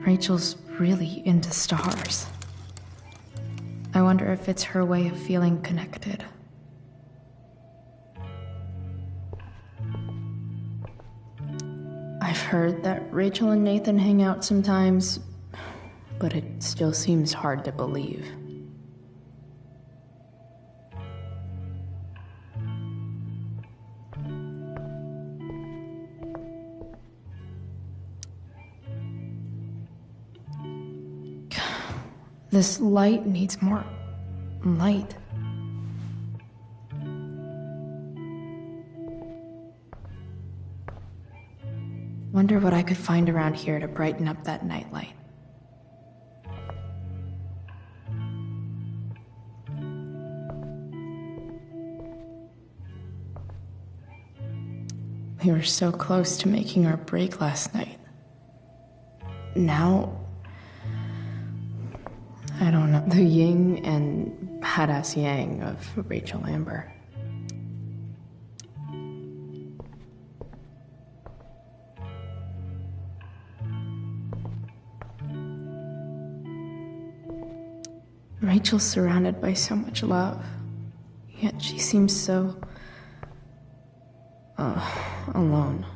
Rachel's really into stars. I wonder if it's her way of feeling connected. I've heard that Rachel and Nathan hang out sometimes, but it still seems hard to believe. This light needs more light. Wonder what I could find around here to brighten up that nightlight. We were so close to making our break last night. Now, I don't know, the yin and badass yang of Rachel Amber. Rachel's surrounded by so much love, yet she seems so alone.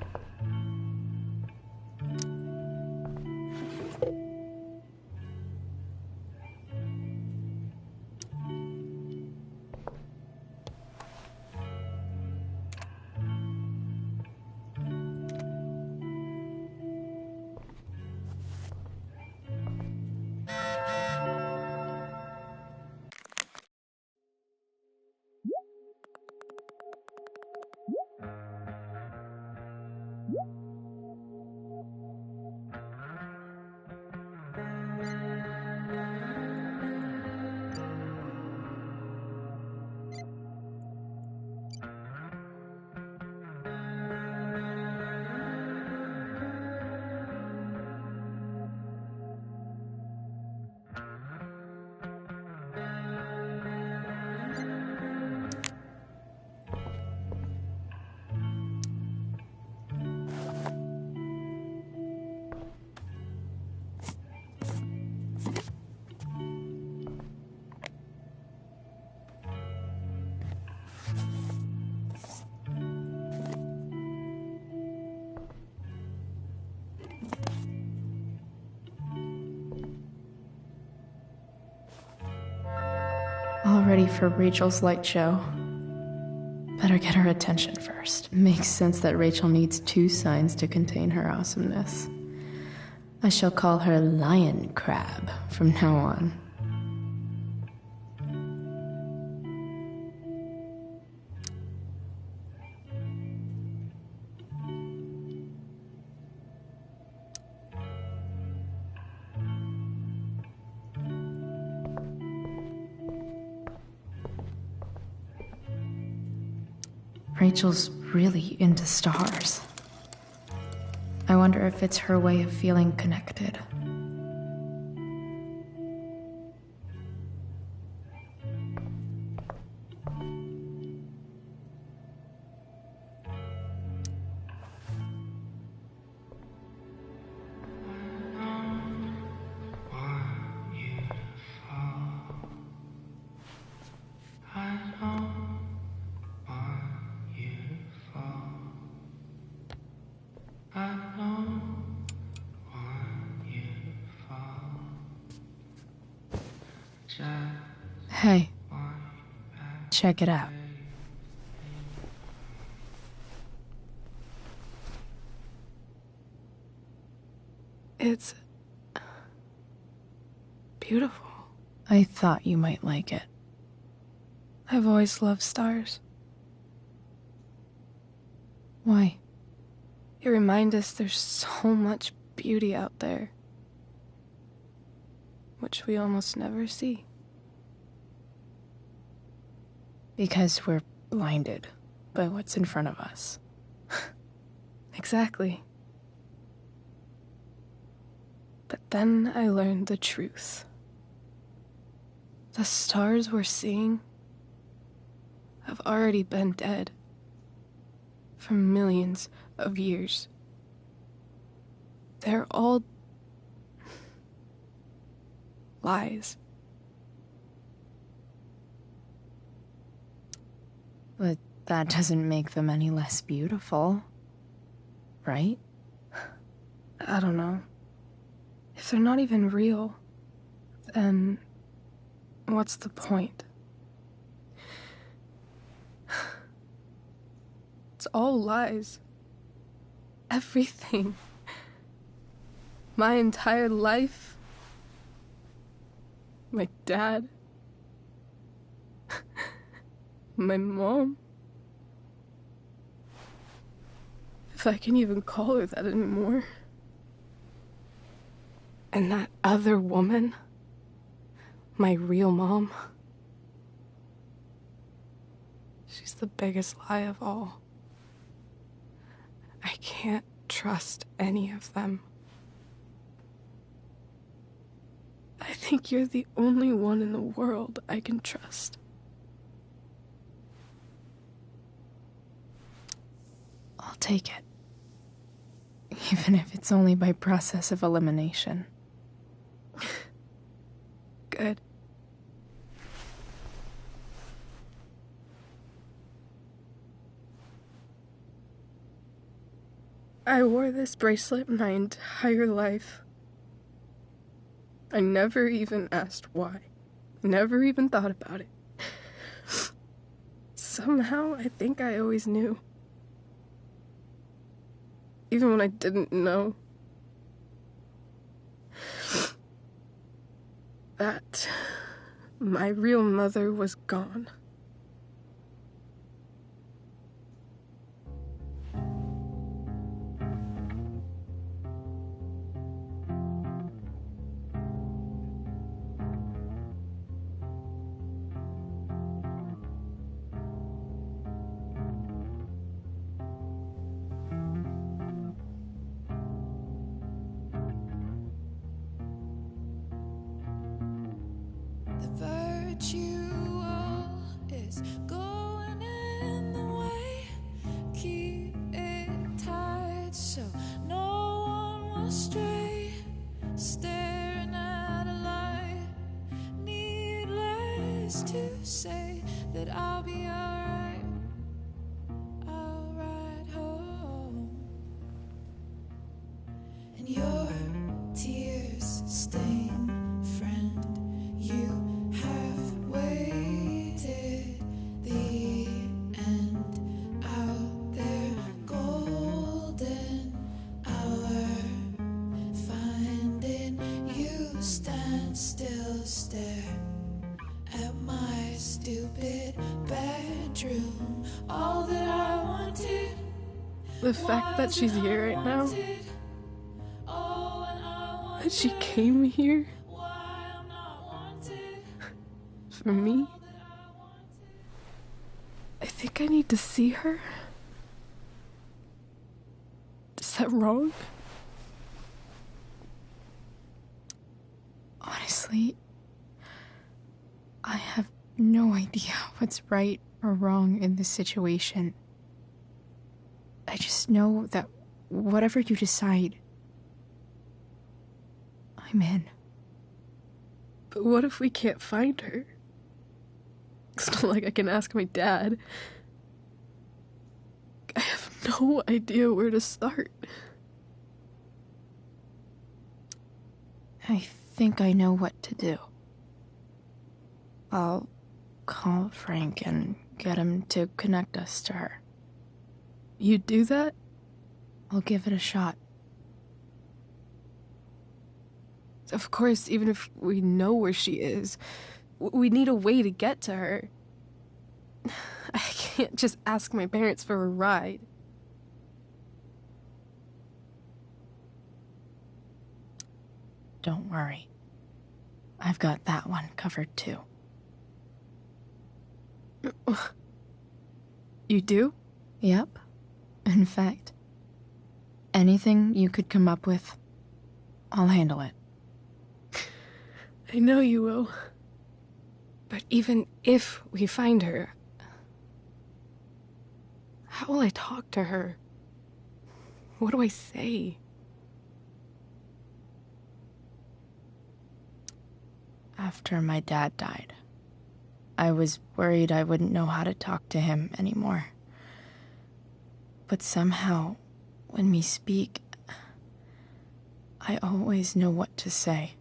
All ready for Rachel's light show. Better get her attention first. Makes sense that Rachel needs two signs to contain her awesomeness. I shall call her Lion Crab from now on. Rachel's really into stars. I wonder if it's her way of feeling connected. Hey, check it out. It's beautiful. I thought you might like it. I've always loved stars. Why? They remind us there's so much beauty out there, which we almost never see. Because we're blinded by what's in front of us. Exactly. But then I learned the truth. The stars we're seeing have already been dead for millions of years. They're all lies. But that doesn't make them any less beautiful, right? I don't know. If they're not even real, then what's the point? It's all lies. Everything. My entire life. My dad. My mom. If I can even call her that anymore. And that other woman. My real mom. She's the biggest lie of all. I can't trust any of them. I think you're the only one in the world I can trust. I'll take it. Even if it's only by process of elimination. Good. I wore this bracelet my entire life. I never even asked why. Never even thought about it. Somehow, I think I always knew. Even when I didn't know. That my real mother was gone. Virtual is going in the way. Keep it tight so no one will stray. Staring at a light. Needless to say that I'll be alright. I'll ride home. And your tears stain friend. You have waited the end out there, golden hour. Finding you stand still, stare at my stupid bedroom. All that I wanted. The fact that she's here right now, that she came here for me, I think I need to see her. Is that wrong? Honestly, I have no idea what's right or wrong in this situation. I just know that whatever you decide, I'm in. But what if we can't find her? It's not like I can ask my dad. I have no idea where to start. I think I know what to do. I'll call Frank and get him to connect us to her. You'd do that? I'll give it a shot. Of course, even if we know where she is, we need a way to get to her. I can't just ask my parents for a ride. Don't worry. I've got that one covered too. You do? Yep. In fact, anything you could come up with, I'll handle it. I know you will. But even if we find her, how will I talk to her? What do I say? After my dad died, I was worried I wouldn't know how to talk to him anymore. But somehow, when we speak, I always know what to say.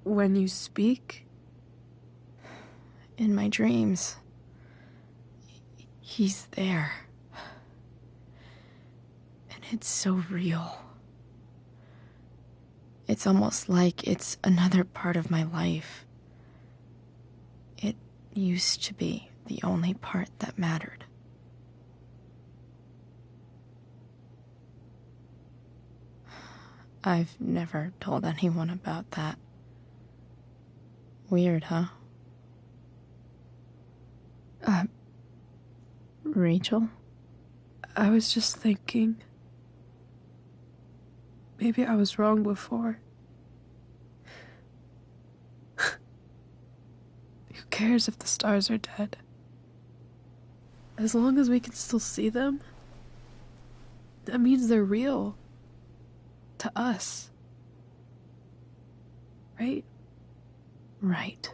When you speak? In my dreams, he's there. And it's so real. It's almost like it's another part of my life. It used to be the only part that mattered. I've never told anyone about that. Weird, huh? Rachel? I was just thinking. Maybe I was wrong before. Who cares if the stars are dead? As long as we can still see them, that means they're real. To us. Right? Right.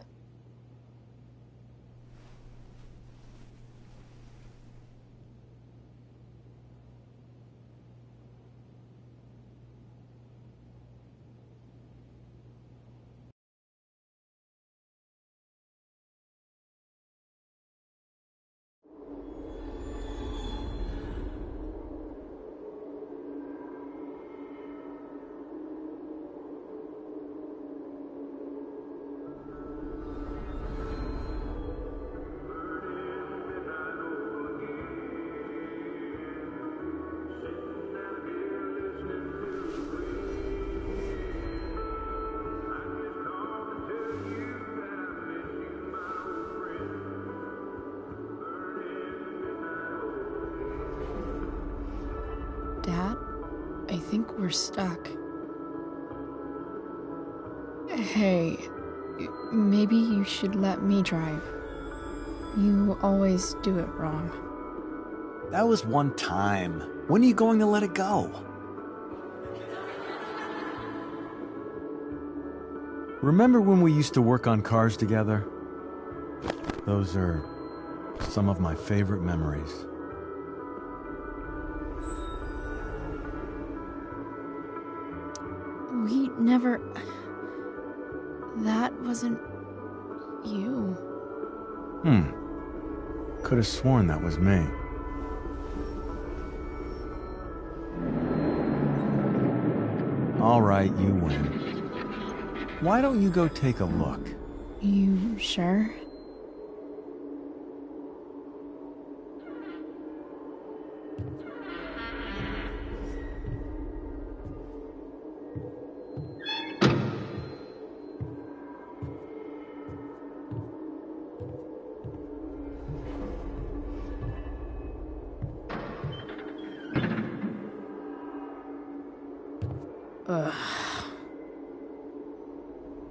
Dad, I think we're stuck. Hey, maybe you should let me drive. You always do it wrong. That was one time. When are you going to let it go? Remember when we used to work on cars together? Those are some of my favorite memories. We never... That wasn't... you. Could have sworn that was me. All right, you win. Why don't you go take a look? You sure?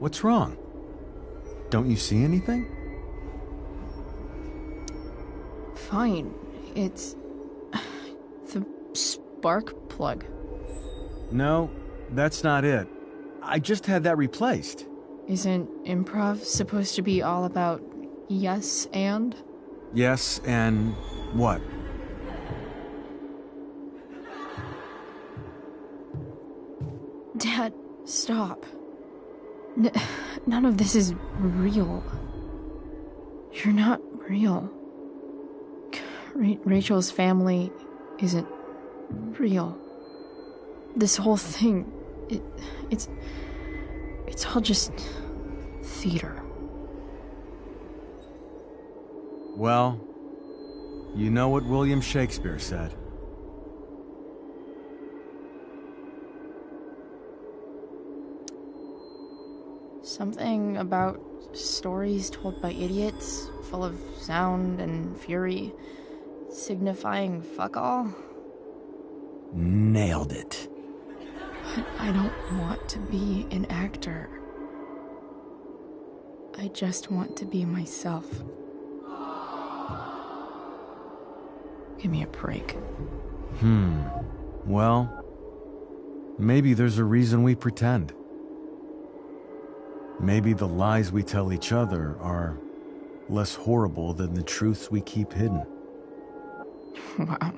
What's wrong? Don't you see anything? Fine. It's... the spark plug. No, that's not it. I just had that replaced. Isn't improv supposed to be all about yes and? Yes, and what? Dad, stop. None of this is real. You're not real. Rachel's family isn't real. This whole thing, it's all just theater. Well, you know what William Shakespeare said. Something about stories told by idiots, full of sound and fury, signifying fuck all. Nailed it. But I don't want to be an actor. I just want to be myself. Give me a break. Well, maybe there's a reason we pretend. Maybe the lies we tell each other are less horrible than the truths we keep hidden. Wow.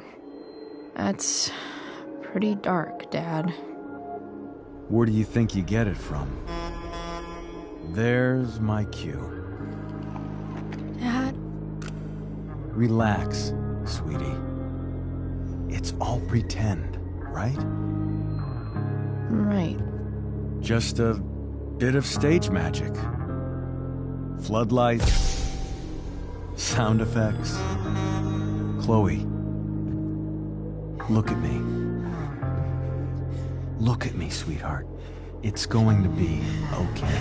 That's pretty dark, Dad. Where do you think you get it from? There's my cue. Dad? Relax, sweetie. It's all pretend, right? Right. Just a bit of stage magic. Floodlights, sound effects. Chloe, look at me. Look at me, sweetheart. It's going to be okay.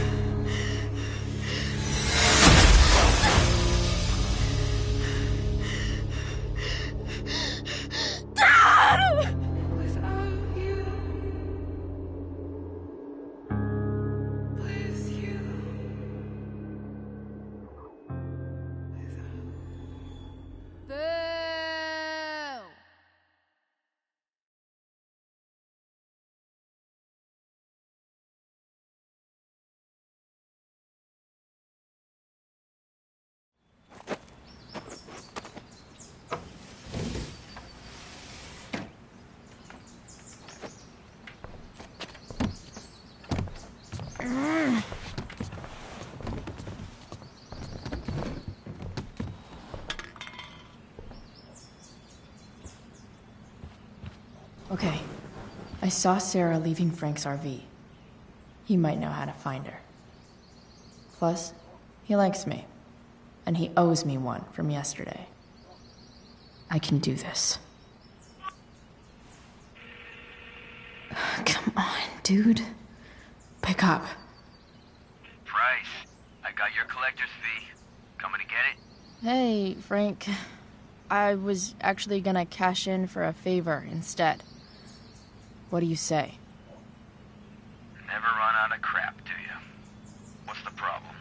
Without you, with you, Boo! Okay. I saw Sarah leaving Frank's RV. He might know how to find her. Plus, he likes me. And he owes me one from yesterday. I can do this. Come on, dude. Pick up. Price, I got your collector's fee. Coming to get it? Hey, Frank. I was actually gonna cash in for a favor instead. What do you say? Never run out of crap, do you? What's the problem?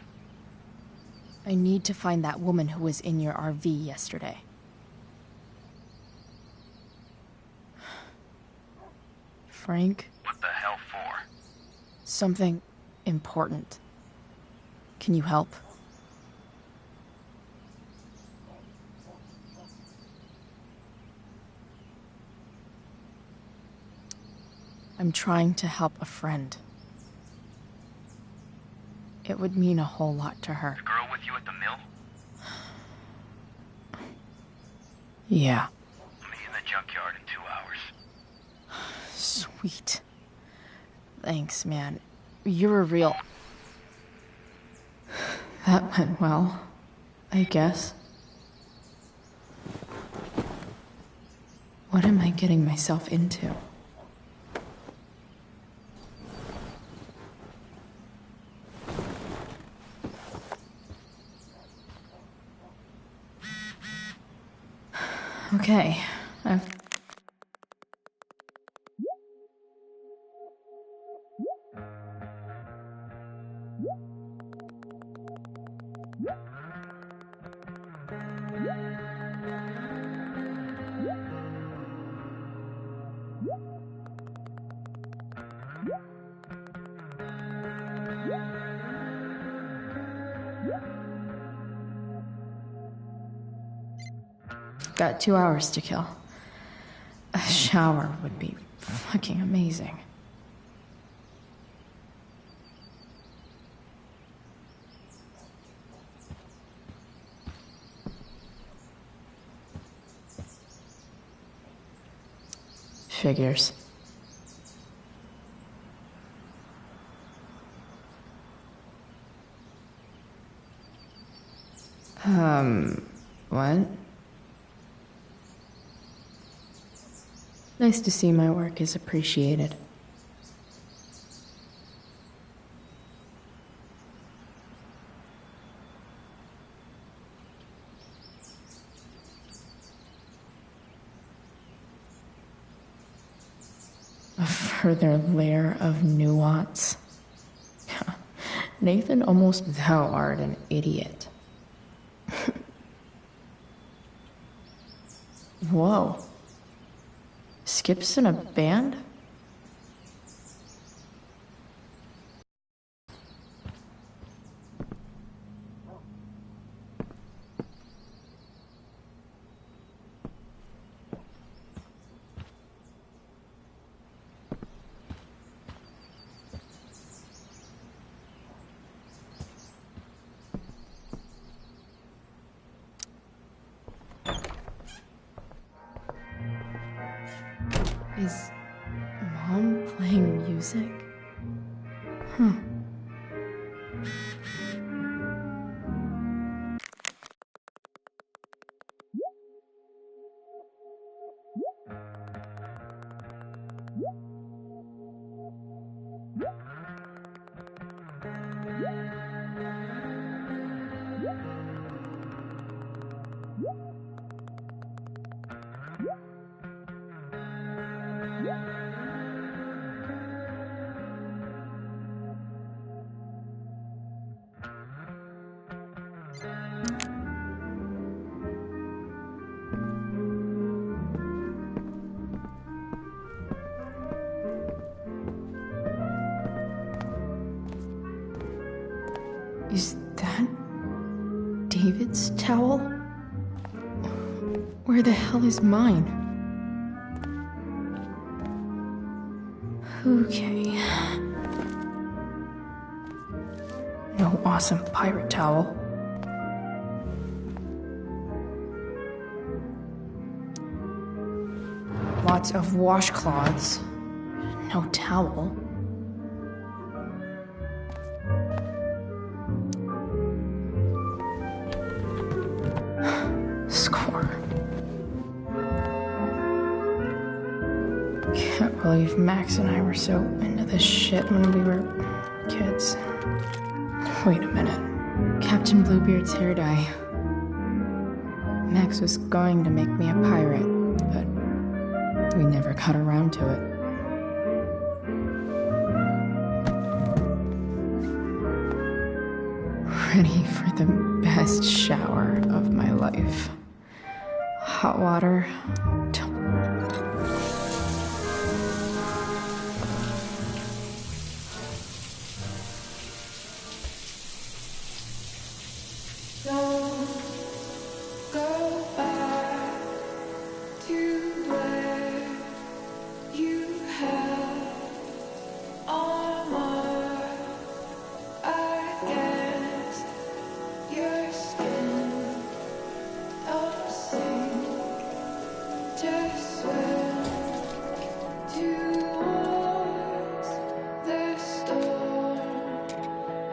I need to find that woman who was in your RV yesterday. Frank? What the hell for? Something important. Can you help? I'm trying to help a friend. It would mean a whole lot to her. The girl with you at the mill? Yeah. Meet in the junkyard in 2 hours. Sweet. Thanks, man. You're a real... That went well, I guess. What am I getting myself into? Okay, I've... Got 2 hours to kill. A shower would be fucking amazing. Figures. What? Nice to see my work is appreciated. A further layer of nuance. Nathan, almost thou art an idiot. Whoa. Skip's in a band? music? Huh. Is that David's towel? Where the hell is mine? Okay. No awesome pirate towel. Lots of washcloths. No towel. Score. Can't believe Max and I were so into this shit when we were kids. Wait a minute. Captain Bluebeard's hair dye. Max was going to make me a pirate, but we never got around to it. Ready for the best shower of my life. Hot water. Don't go back to where you had armor against your skin. Don't sing, just swim towards the storm.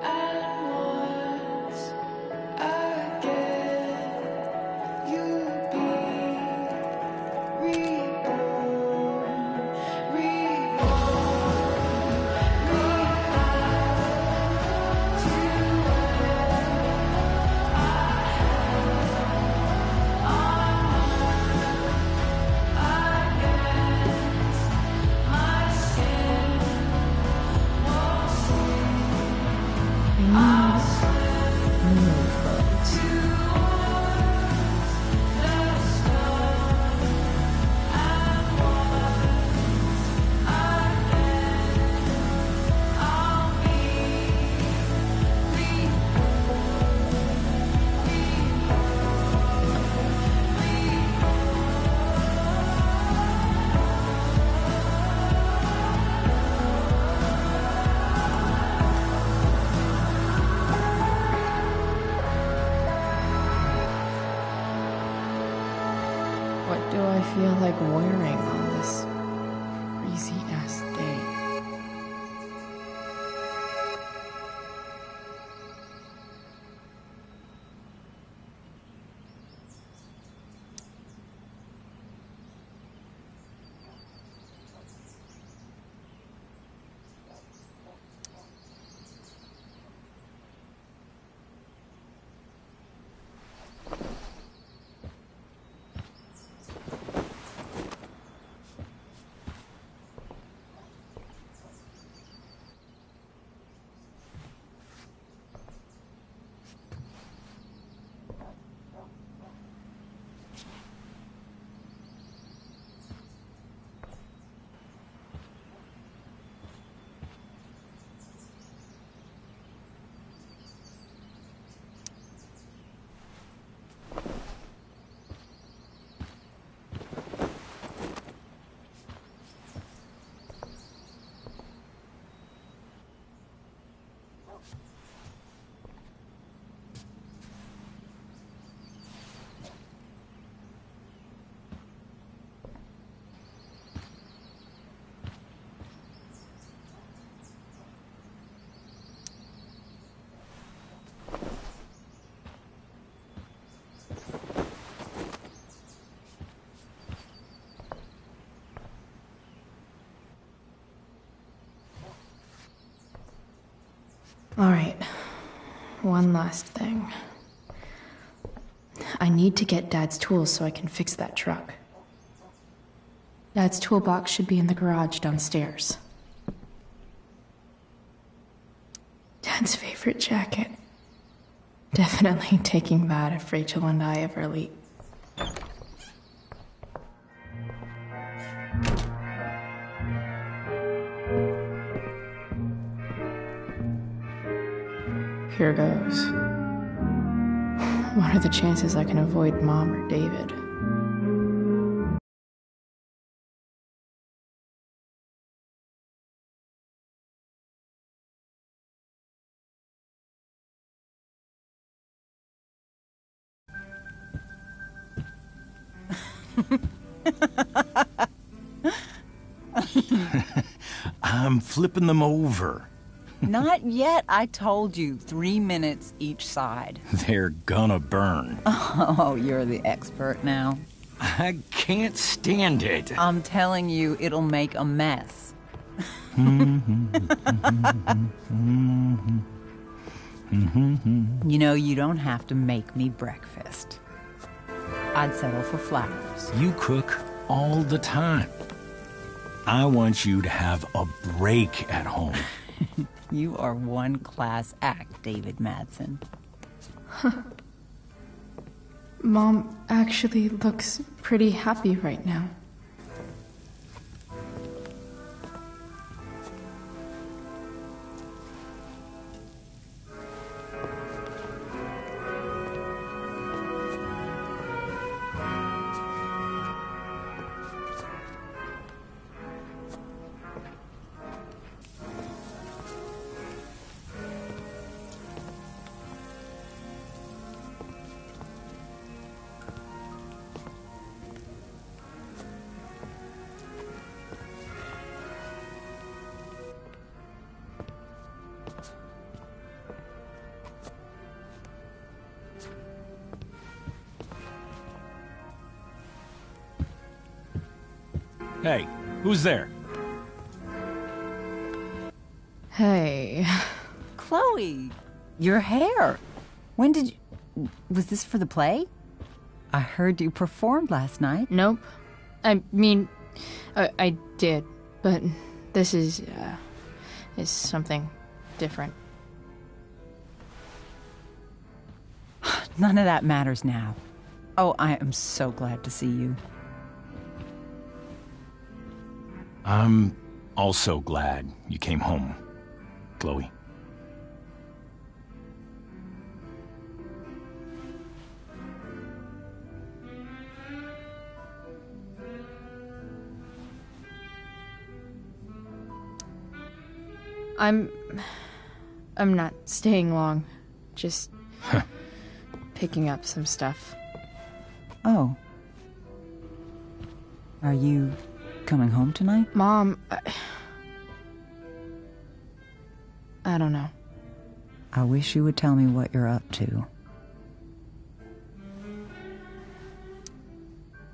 And once again, you'll be reborn, What do I feel like wearing on this crazy ass day? All right. One last thing. I need to get Dad's tools so I can fix that truck. Dad's toolbox should be in the garage downstairs. Dad's favorite jacket. Definitely taking that if Rachel and I ever leave. Here goes. What are the chances I can avoid Mom or David? I'm flipping them over. Not yet. I told you, 3 minutes each side. They're gonna burn. Oh, you're the expert now. I can't stand it. I'm telling you, it'll make a mess. You know, you don't have to make me breakfast. I'd settle for flowers. You cook all the time. I want you to have a break at home. You are one class act, David Madsen. Mom actually looks pretty happy right now. Hey, who's there? Hey. Chloe, your hair. When did you... Was this for the play? I heard you performed last night. Nope. I mean, I did, but this is something different. None of that matters now. Oh, I am so glad to see you. I'm also glad you came home, Chloe. I'm not staying long. Just picking up some stuff. Oh. Are you coming home tonight? Mom, I don't know. I wish you would tell me what you're up to.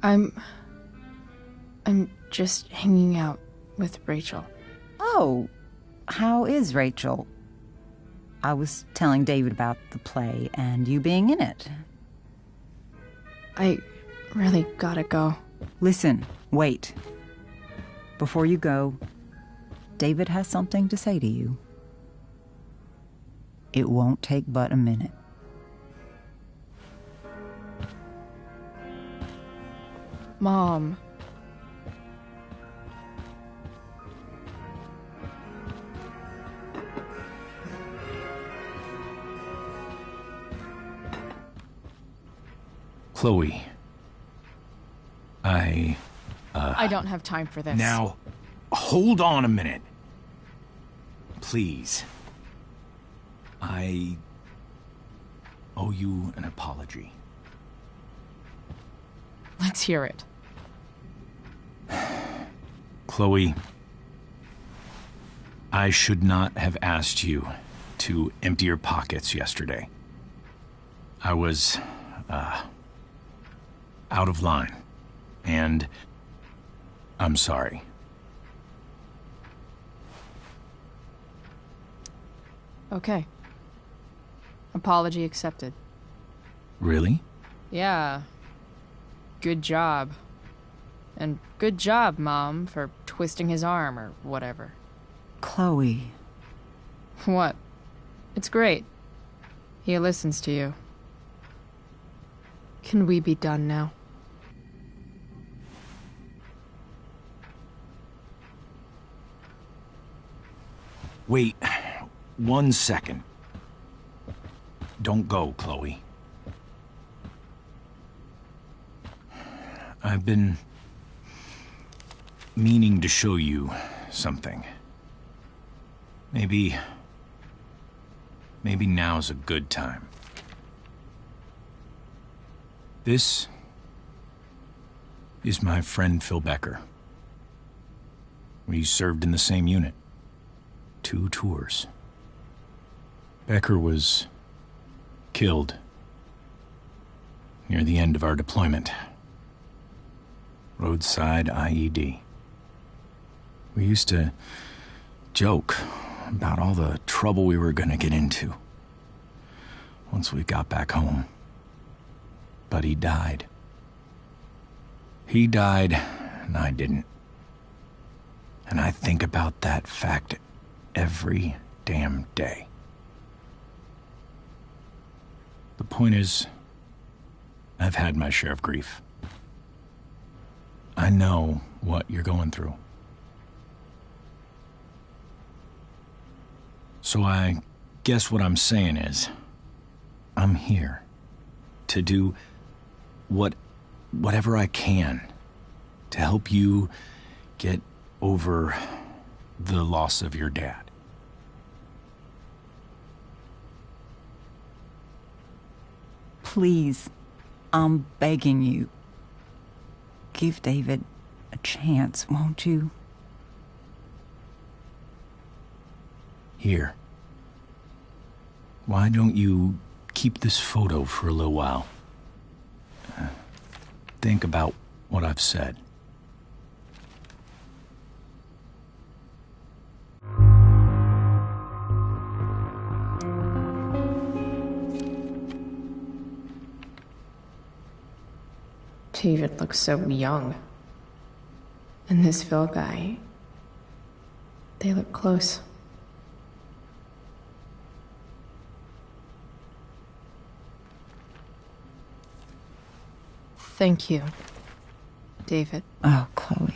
I'm just hanging out with Rachel. Oh, how is Rachel? I was telling David about the play and you being in it. I really gotta go. Listen, wait. Before you go, David has something to say to you. It won't take but a minute. Mom. Chloe. I don't have time for this. Now, hold on a minute. Please. I owe you an apology. Let's hear it. Chloe, I should not have asked you to empty your pockets yesterday. I was, out of line, and I'm sorry. Okay. Apology accepted. Really? Yeah. Good job. And good job, Mom, for twisting his arm or whatever. Chloe. What? It's great. He listens to you. Can we be done now? Wait 1 second. Don't go, Chloe. I've been meaning to show you something. Maybe now's a good time. This is my friend Phil Becker. We served in the same unit. 2 tours. Becker was killed near the end of our deployment. Roadside IED. We used to joke about all the trouble we were gonna get into once we got back home. But he died. He died, and I didn't. And I think about that fact every damn day. The point is, I've had my share of grief. I know what you're going through. So I guess what I'm saying is, I'm here to do whatever I can to help you get over the loss of your dad. Please, I'm begging you. Give David a chance, won't you? Here. Why don't you keep this photo for a little while? Think about what I've said. David looks so young. And this Phil guy, they look close. Thank you, David. Oh, Chloe.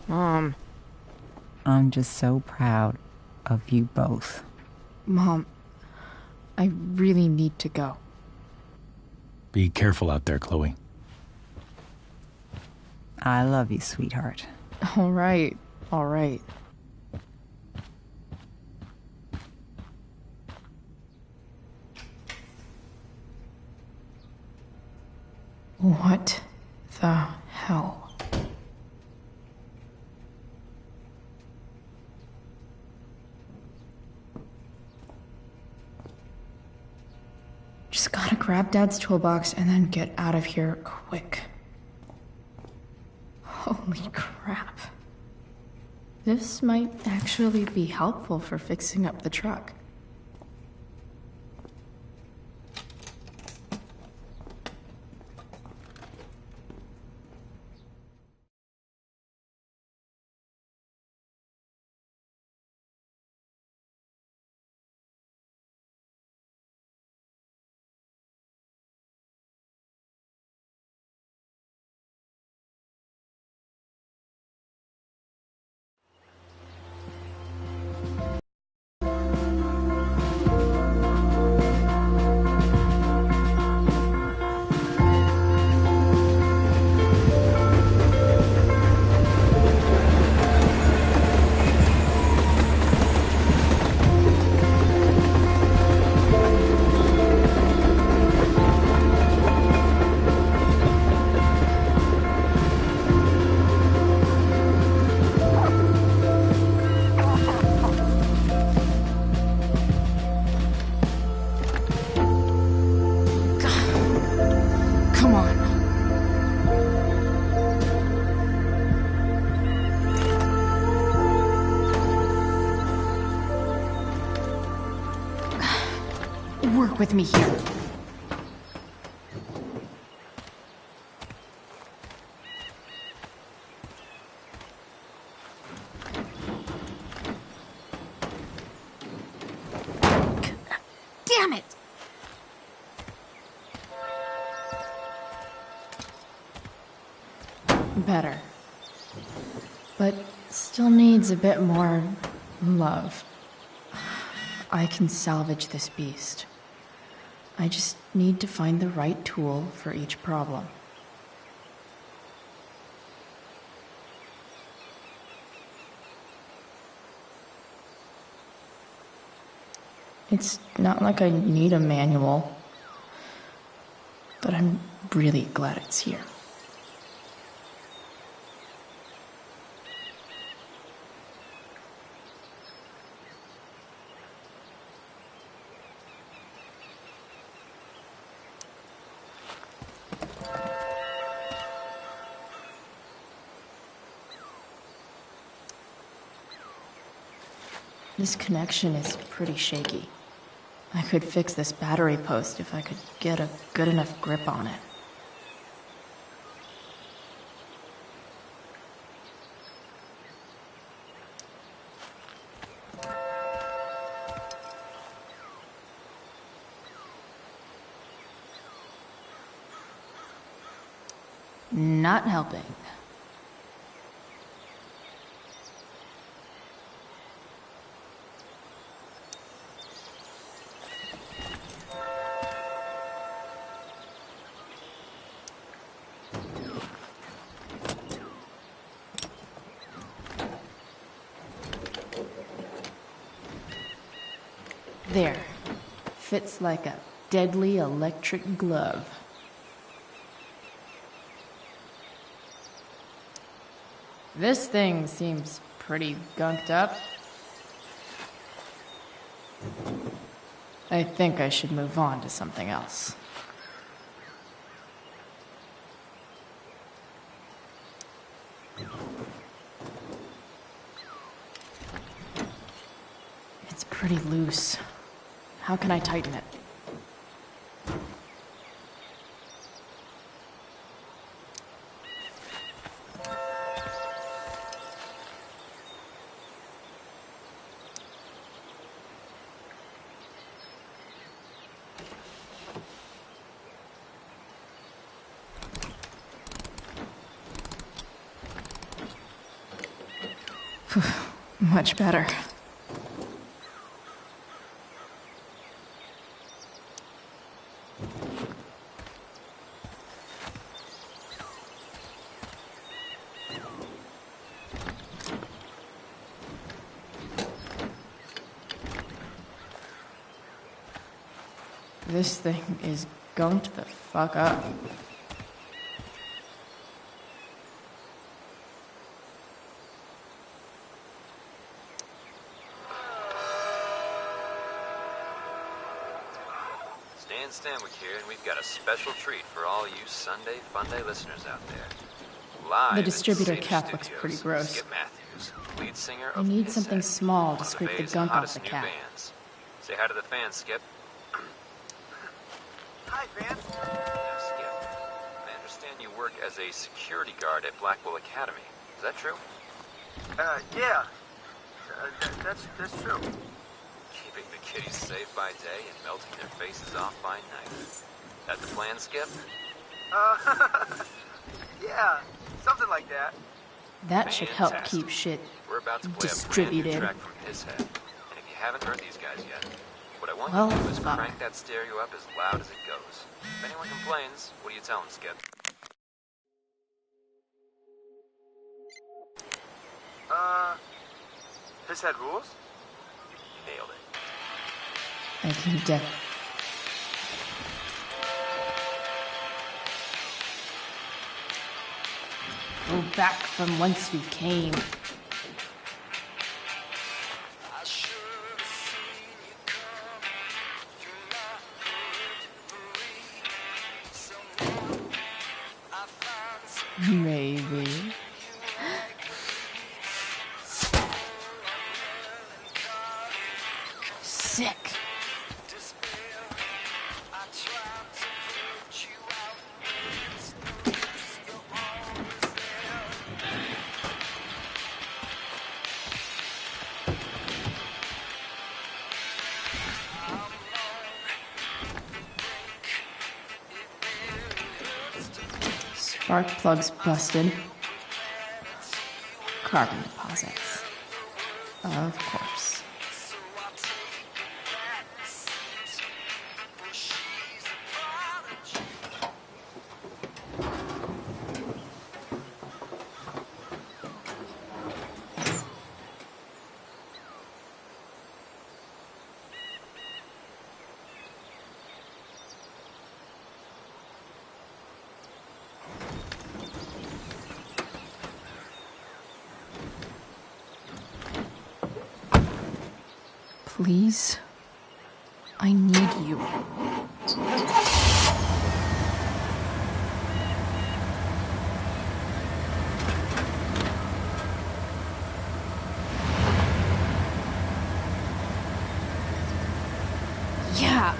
Mom. I'm just so proud of you both. Mom, I really need to go. Be careful out there, Chloe. I love you, sweetheart. All right, all right. What the hell? Just gotta grab Dad's toolbox and then get out of here quick. Holy crap. This might actually be helpful for fixing up the truck. Work with me here. Damn it! Better. But still needs a bit more love. I can salvage this beast. I just need to find the right tool for each problem. It's not like I need a manual, but I'm really glad it's here. This connection is pretty shaky. I could fix this battery post if I could get a good enough grip on it. Not helping. There. Fits like a deadly electric glove. This thing seems pretty gunked up. I think I should move on to something else. It's pretty loose. How can I tighten it? Much better. This thing is gunked the fuck up. Stan Stanwyck here, and we've got a special treat for all you Sunday Funday listeners out there. Live The distributor in Sage cap looks Studios, pretty gross. Skip Matthews, lead singer I of need His something Set, small to one of scrape the Bay's gunk off hottest the new cap. bands. Say hi to the fans, Skip. Hi, fans. Now, Skip, I understand you work as a security guard at Blackwell Academy. Is that true? Yeah. That's true. Keeping the kiddies safe by day and melting their faces off by night. That the plan, Skip? Yeah, something like that. That should help Fantastic. keep shit We're about to play a brand distributed. new track from His Head. And if you haven't heard these guys yet, what I want Well, you to do is fuck. crank that stereo up as loud as it goes. If anyone complains, what do you tell them, Skip? His Head rules? Nailed it. I can Go back from whence we came. Maybe. Sick. Spark plugs busted. Carbon deposits. Of course. Please, I need you. Yeah.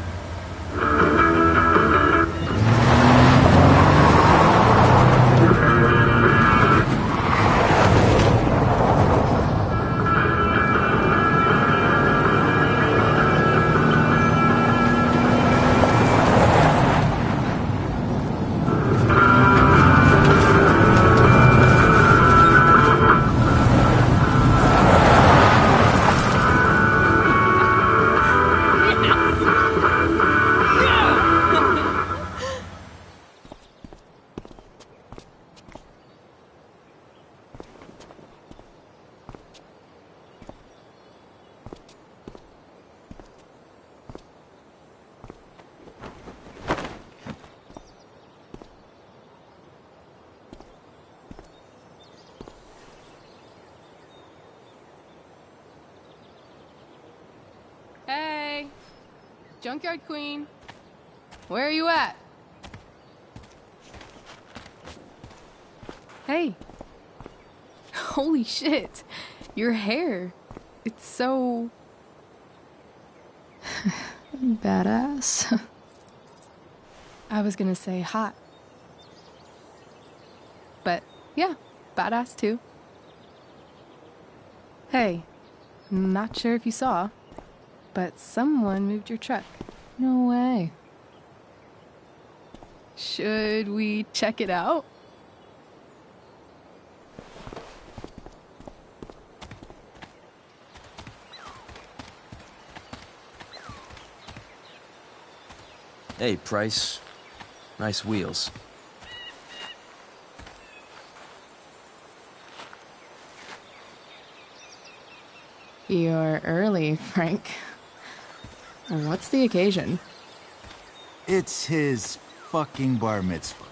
Hey, Junkyard Queen, where are you at? Hey, holy shit, your hair, it's so... Badass. I was gonna say hot. But yeah, badass too. Hey, not sure if you saw, but someone moved your truck. No way. Should we check it out? Hey, Price. Nice wheels. You're early, Frank. What's the occasion? It's his fucking bar mitzvah.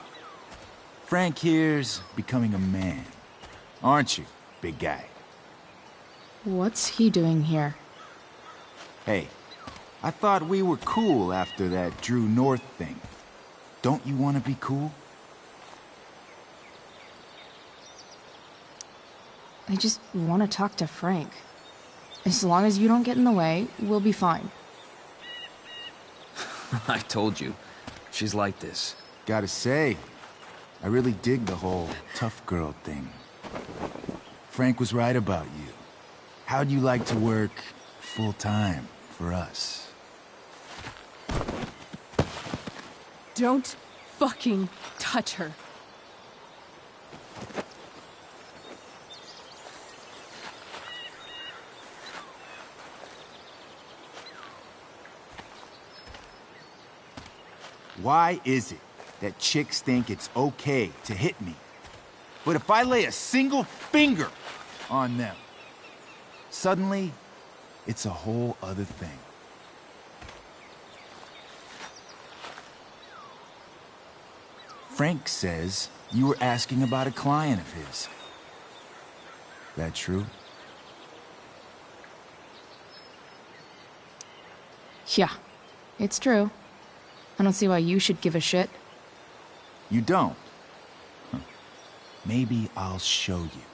Frank here's becoming a man. Aren't you, big guy? What's he doing here? Hey, I thought we were cool after that Drew North thing. Don't you want to be cool? I just want to talk to Frank. As long as you don't get in the way, we'll be fine. I told you. She's like this. Gotta say, I really dig the whole tough girl thing. Frank was right about you. How'd you like to work full-time for us? Don't fucking touch her. Why is it that chicks think it's okay to hit me? But if I lay a single finger on them, suddenly, it's a whole other thing. Frank says you were asking about a client of his. That true? Yeah, it's true. I don't see why you should give a shit. You don't? Huh. Maybe I'll show you.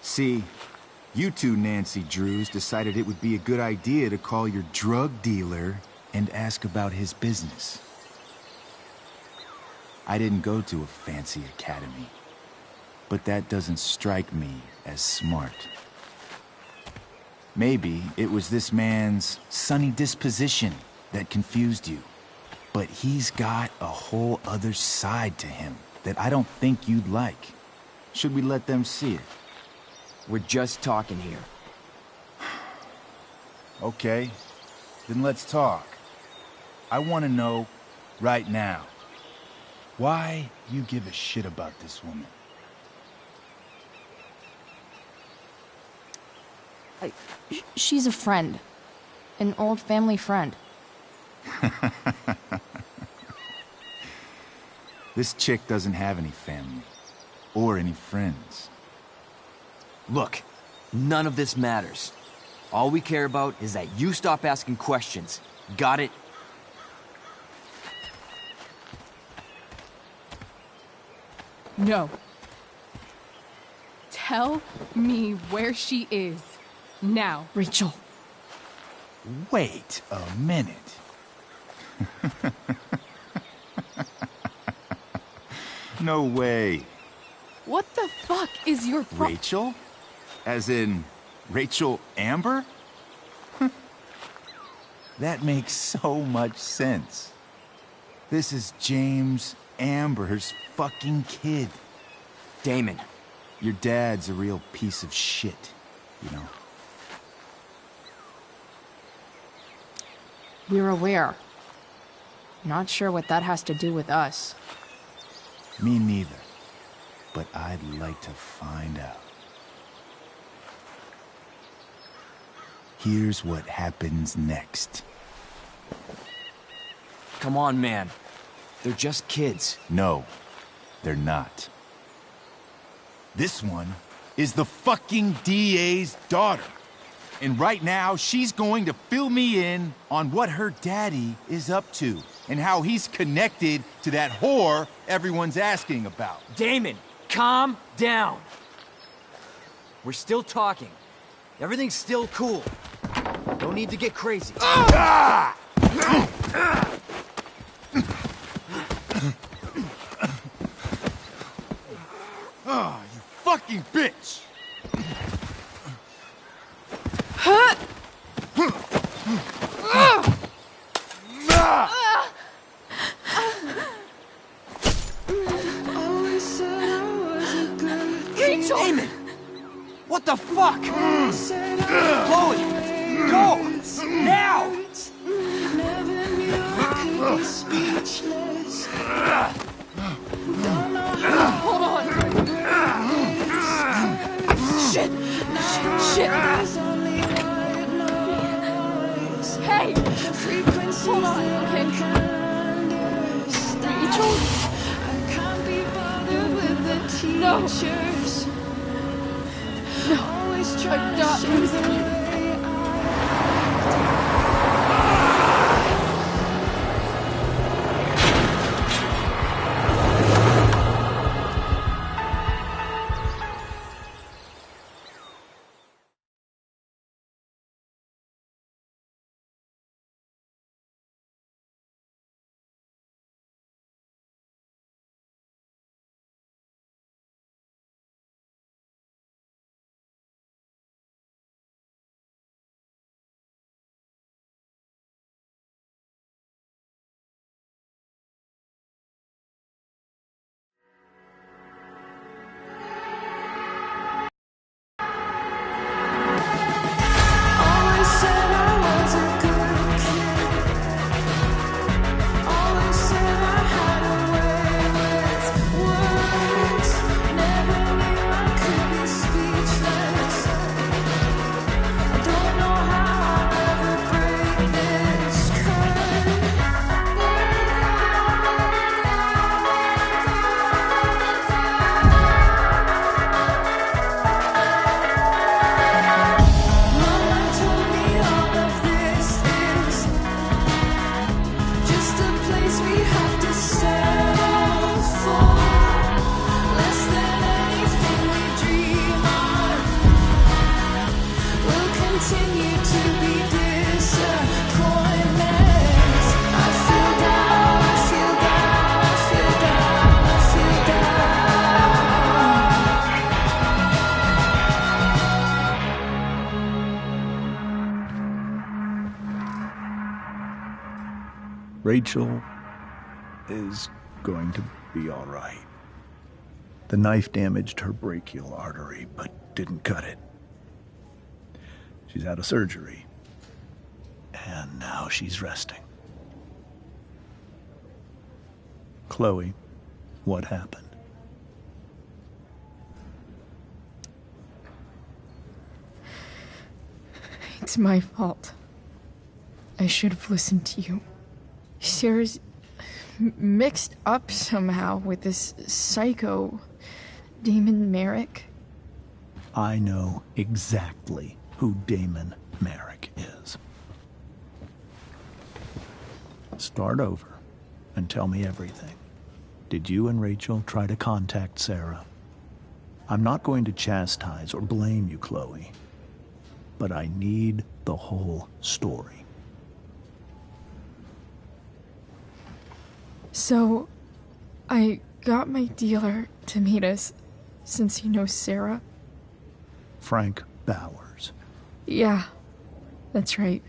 See, you two Nancy Drews decided it would be a good idea to call your drug dealer and ask about his business. I didn't go to a fancy academy, but that doesn't strike me as smart. Maybe it was this man's sunny disposition that confused you. But he's got a whole other side to him that I don't think you'd like. Should we let them see it? We're just talking here. Okay, then let's talk. I want to know right now why you give a shit about this woman. She's a friend. An old family friend. This chick doesn't have any family or any friends. Look, none of this matters. All we care about is that you stop asking questions. Got it? No. Tell me where she is. Now. Rachel. Wait a minute. No way. What the fuck is your Rachel? As in, Rachel Amber? That makes so much sense. This is James Amber's fucking kid. Damon. Your dad's a real piece of shit, you know? We're aware. Not sure what that has to do with us. Me neither. But I'd like to find out. Here's what happens next. Come on, man. They're just kids. No, they're not. This one is the fucking DA's daughter. And right now, she's going to fill me in on what her daddy is up to and how he's connected to that whore everyone's asking about. Damon, calm down. We're still talking. Everything's still cool. No need to get crazy. Ah! Oh, you fucking bitch! Rachel! Damon! What the fuck? Chloe! Go! Now! Hold on! Shit! Shit! Hey! Hold on, okay? Rachel? No! No! I'm not losing you! Rachel is going to be all right. The knife damaged her brachial artery, but didn't cut it. She's out of surgery, and now she's resting. Chloe, what happened? It's my fault. I should have listened to you. Sarah's mixed up somehow with this psycho Damon Merrick. I know exactly who Damon Merrick is. Start over and tell me everything. Did you and Rachel try to contact Sarah? I'm not going to chastise or blame you, Chloe, but I need the whole story. So, I got my dealer to meet us, since he knows Sarah. Frank Bowers. Yeah, that's right.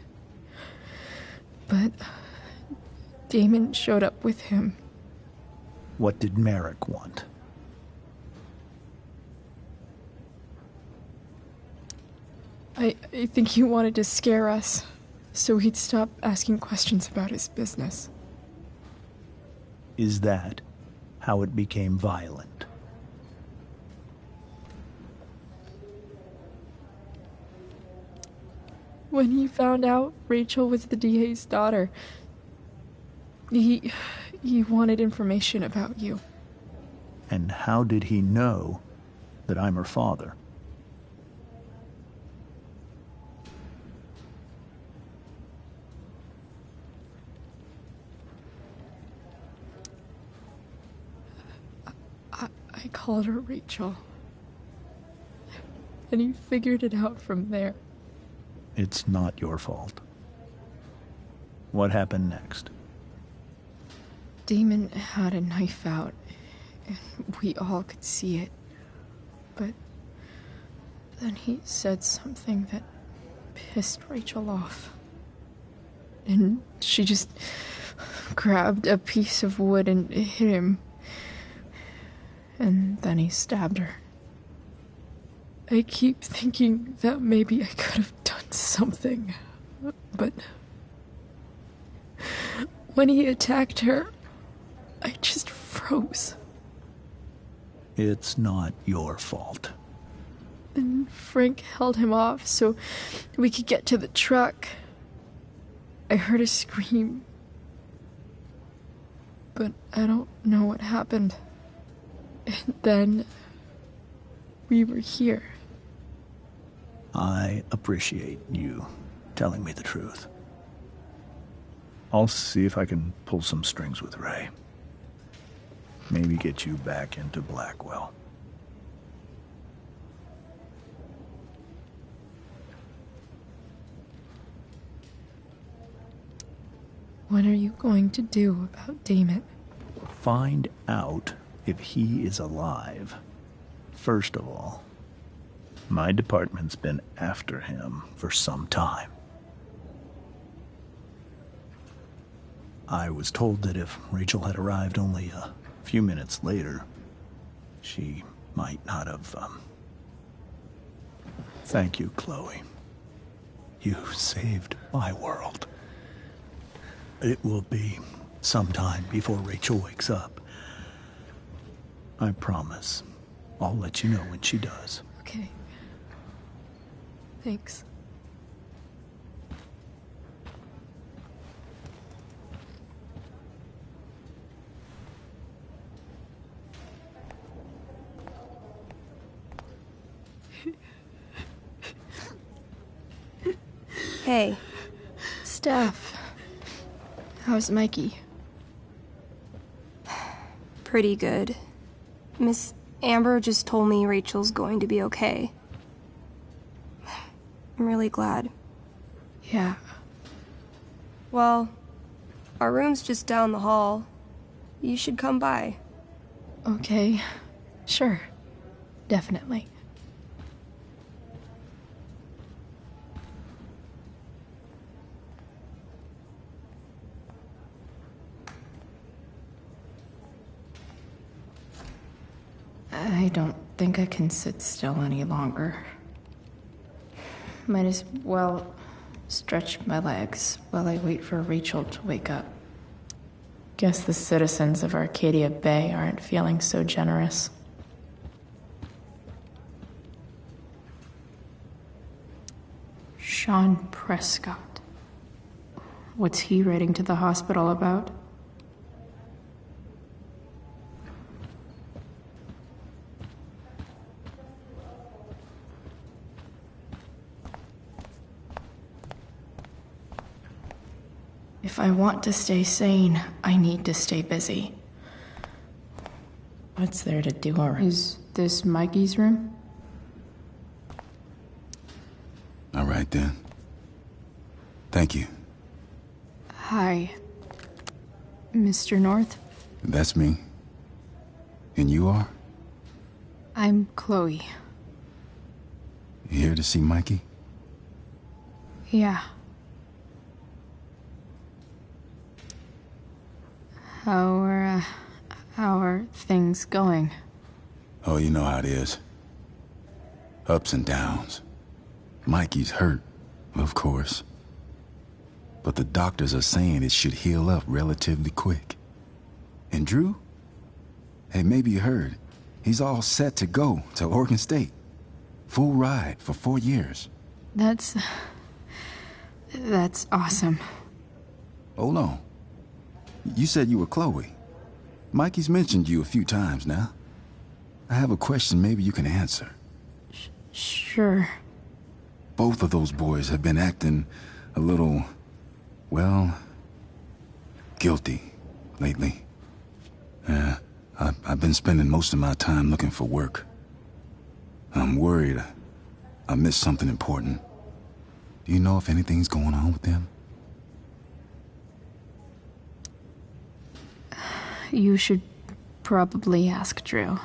But Damon showed up with him. What did Merrick want? I think he wanted to scare us, so he'd stop asking questions about his business. Is that how it became violent? When he found out Rachel was the DA's daughter, he wanted information about you. And how did he know that I'm her father? I called her Rachel. And he figured it out from there. It's not your fault. What happened next? Damon had a knife out, and we all could see it. But then he said something that pissed Rachel off. And she just grabbed a piece of wood and hit him. And then he stabbed her. I keep thinking that maybe I could have done something, but when he attacked her, I just froze. It's not your fault. And Frank held him off so we could get to the truck. I heard a scream, but I don't know what happened. And then we were here. I appreciate you telling me the truth. I'll see if I can pull some strings with Ray. Maybe get you back into Blackwell. What are you going to do about Damon? Find out if he is alive. First of all, my department's been after him for some time. I was told that if Rachel had arrived only a few minutes later, she might not have, Thank you, Chloe. You saved my world. It will be some time before Rachel wakes up. I promise. I'll let you know when she does. Okay. Thanks. Hey. Steph. How's Mikey? Pretty good. Miss Amber just told me Rachel's going to be okay. I'm really glad. Yeah. Well, our room's just down the hall. You should come by. Okay. Sure. Definitely. I don't think I can sit still any longer. Might as well stretch my legs while I wait for Rachel to wake up. Guess the citizens of Arcadia Bay aren't feeling so generous. Sean Prescott. What's he writing to the hospital about? If I want to stay sane, I need to stay busy. What's there to do already? Is this Mikey's room? All right, then. Thank you. Hi, Mr. North. That's me. And you are? I'm Chloe. You here to see Mikey? Yeah. How are things going? Oh, you know how it is. Ups and downs. Mikey's hurt, of course. But the doctors are saying it should heal up relatively quick. And Drew? Hey, maybe you heard. He's all set to go to Oregon State. Full ride for 4 years. That's awesome. Hold on. You said you were Chloe. Mikey's mentioned you a few times now. I have a question maybe you can answer. Sure. Both of those boys have been acting a little, well, guilty lately. I've been spending most of my time looking for work. I'm worried I missed something important. Do you know if anything's going on with them? You should probably ask Drew.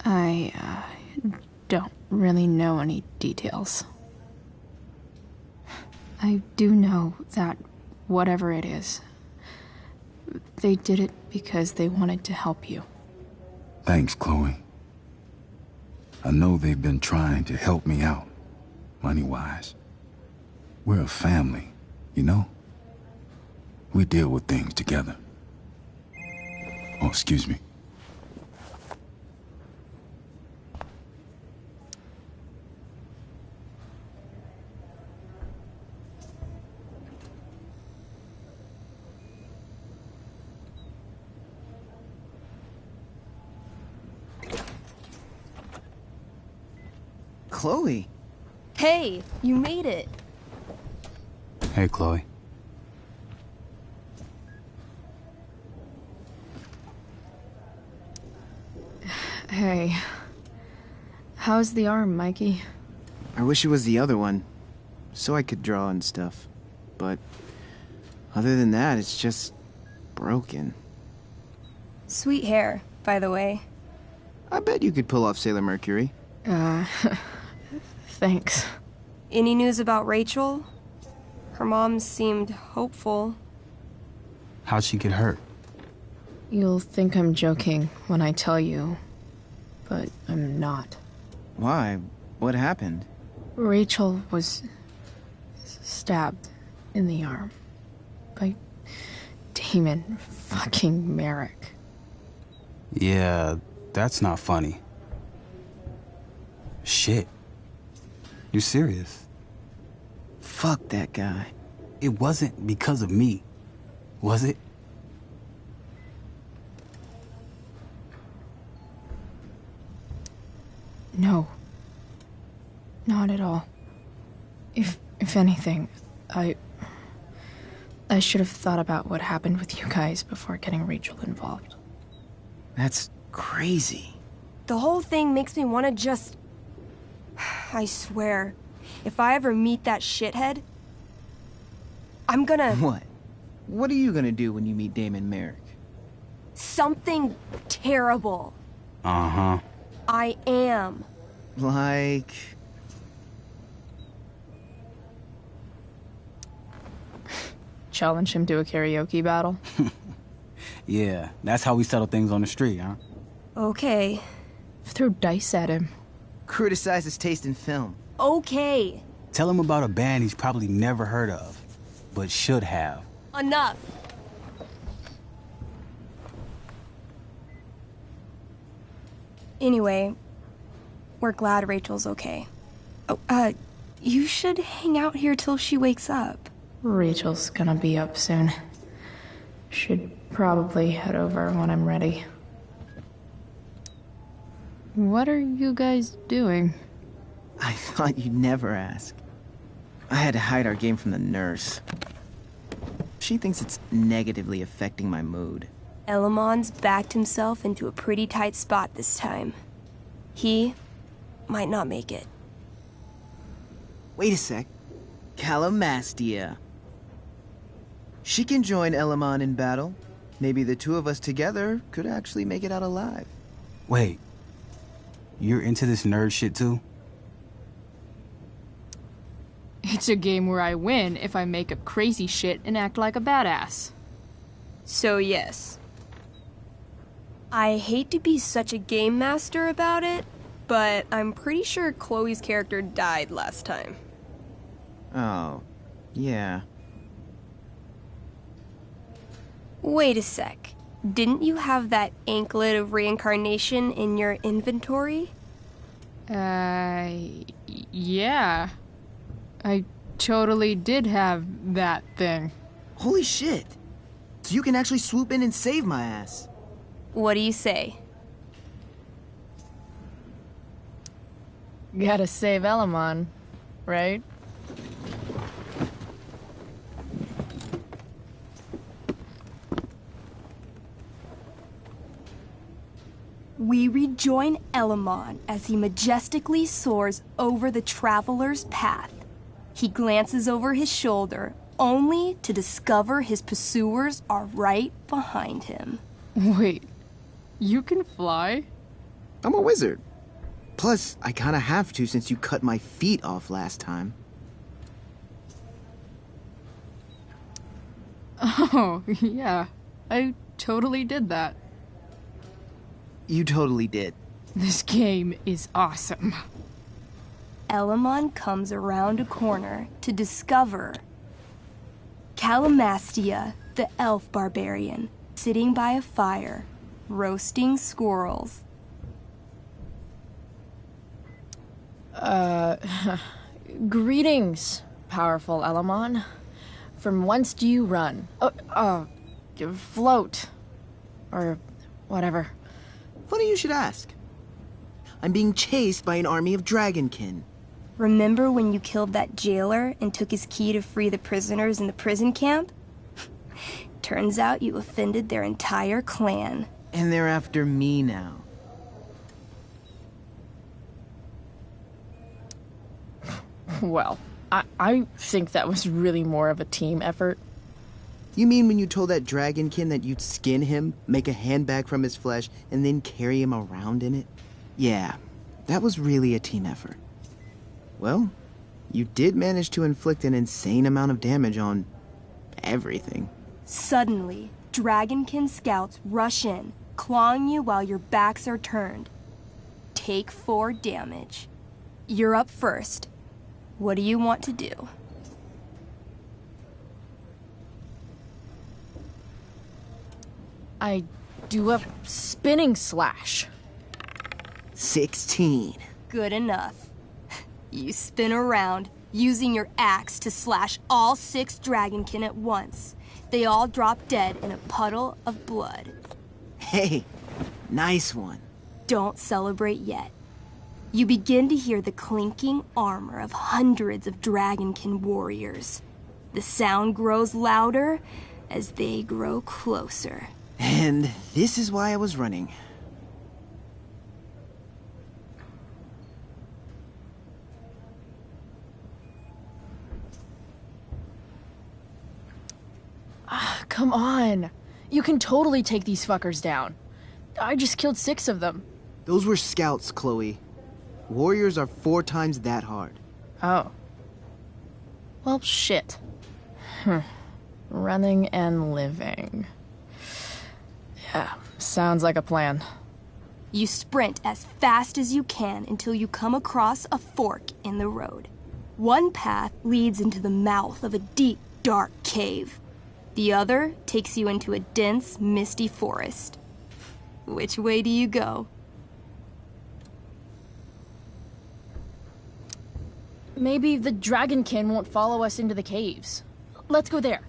I don't really know any details. I do know that whatever it is, they did it because they wanted to help you. Thanks, Chloe. I know they've been trying to help me out, money-wise. We're a family, you know? We deal with things together. Oh, excuse me. Chloe. Hey, you made it. Hey, Chloe. Hey. How's the arm, Mikey? I wish it was the other one, so I could draw and stuff. But other than that, it's just broken. Sweet hair, by the way. I bet you could pull off Sailor Mercury. Thanks. Any news about Rachel? Her mom seemed hopeful. How'd she get hurt? You'll think I'm joking when I tell you, but I'm not. Why? What happened? Rachel was stabbed in the arm by Damon fucking Merrick. Yeah, that's not funny. Shit. You serious? Fuck that guy. It wasn't because of me, was it? No. Not at all. If anything, I should have thought about what happened with you guys before getting Rachel involved. That's crazy. The whole thing makes me want to just... I swear, if I ever meet that shithead, I'm gonna... What? What are you gonna do when you meet Damon Merrick? Something terrible. Uh-huh. I am. Like... Challenge him to a karaoke battle? Yeah, that's how we settle things on the street, huh? Okay. Throw dice at him. Criticize his taste in film. Okay, Tell him about a band he's probably never heard of, but should have. enough. Anyway, we're glad Rachel's okay. Oh, you should hang out here till she wakes up. Rachel's gonna be up soon. Should probably head over when I'm ready. What are you guys doing? I thought you'd never ask. I had to hide our game from the nurse. She thinks it's negatively affecting my mood. Elamon's backed himself into a pretty tight spot this time. He might not make it. Wait a sec. Calamastia. She can join Elamon in battle. Maybe the two of us together could actually make it out alive. Wait, you're into this nerd shit too? It's a game where I win if I make up crazy shit and act like a badass. So yes. I hate to be such a game master about it, but I'm pretty sure Chloe's character died last time. Oh, yeah. Wait a sec. Didn't you have that anklet of reincarnation in your inventory? Yeah. I totally did have that thing. Holy shit. So you can actually swoop in and save my ass. What do you say? Gotta save Elamon, right? We rejoin Elamon as he majestically soars over the traveler's path. He glances over his shoulder, only to discover his pursuers are right behind him. Wait, you can fly? I'm a wizard. Plus, I kinda have to since you cut my feet off last time. Oh, yeah. I totally did that. You totally did. This game is awesome. Elamon comes around a corner to discover Calamastia, the elf barbarian, sitting by a fire, roasting squirrels. Greetings, powerful Elamon. From whence do you run? Float. Or whatever. Funny you should ask. I'm being chased by an army of dragonkin. Remember when you killed that jailer and took his key to free the prisoners in the prison camp? Turns out you offended their entire clan. And they're after me now. Well, I think that was really more of a team effort. You mean when you told that dragonkin that you'd skin him, make a handbag from his flesh, and then carry him around in it? Yeah, that was really a team effort. Well, you did manage to inflict an insane amount of damage on everything. Suddenly, dragonkin scouts rush in, clawing you while your backs are turned. Take 4 damage. You're up first. What do you want to do? I do a spinning slash. 16. Good enough. You spin around, using your axe to slash all 6 dragonkin at once. They all drop dead in a puddle of blood. Hey, nice one. Don't celebrate yet. You begin to hear the clinking armor of hundreds of dragonkin warriors. The sound grows louder as they grow closer. And this is why I was running. Come on. You can totally take these fuckers down. I just killed 6 of them. Those were scouts, Chloe. Warriors are 4 times that hard. Oh. Well, shit. Running and living. Yeah, sounds like a plan. You sprint as fast as you can until you come across a fork in the road. One path leads into the mouth of a deep, dark cave. The other takes you into a dense, misty forest. Which way do you go? Maybe the dragonkin won't follow us into the caves. Let's go there.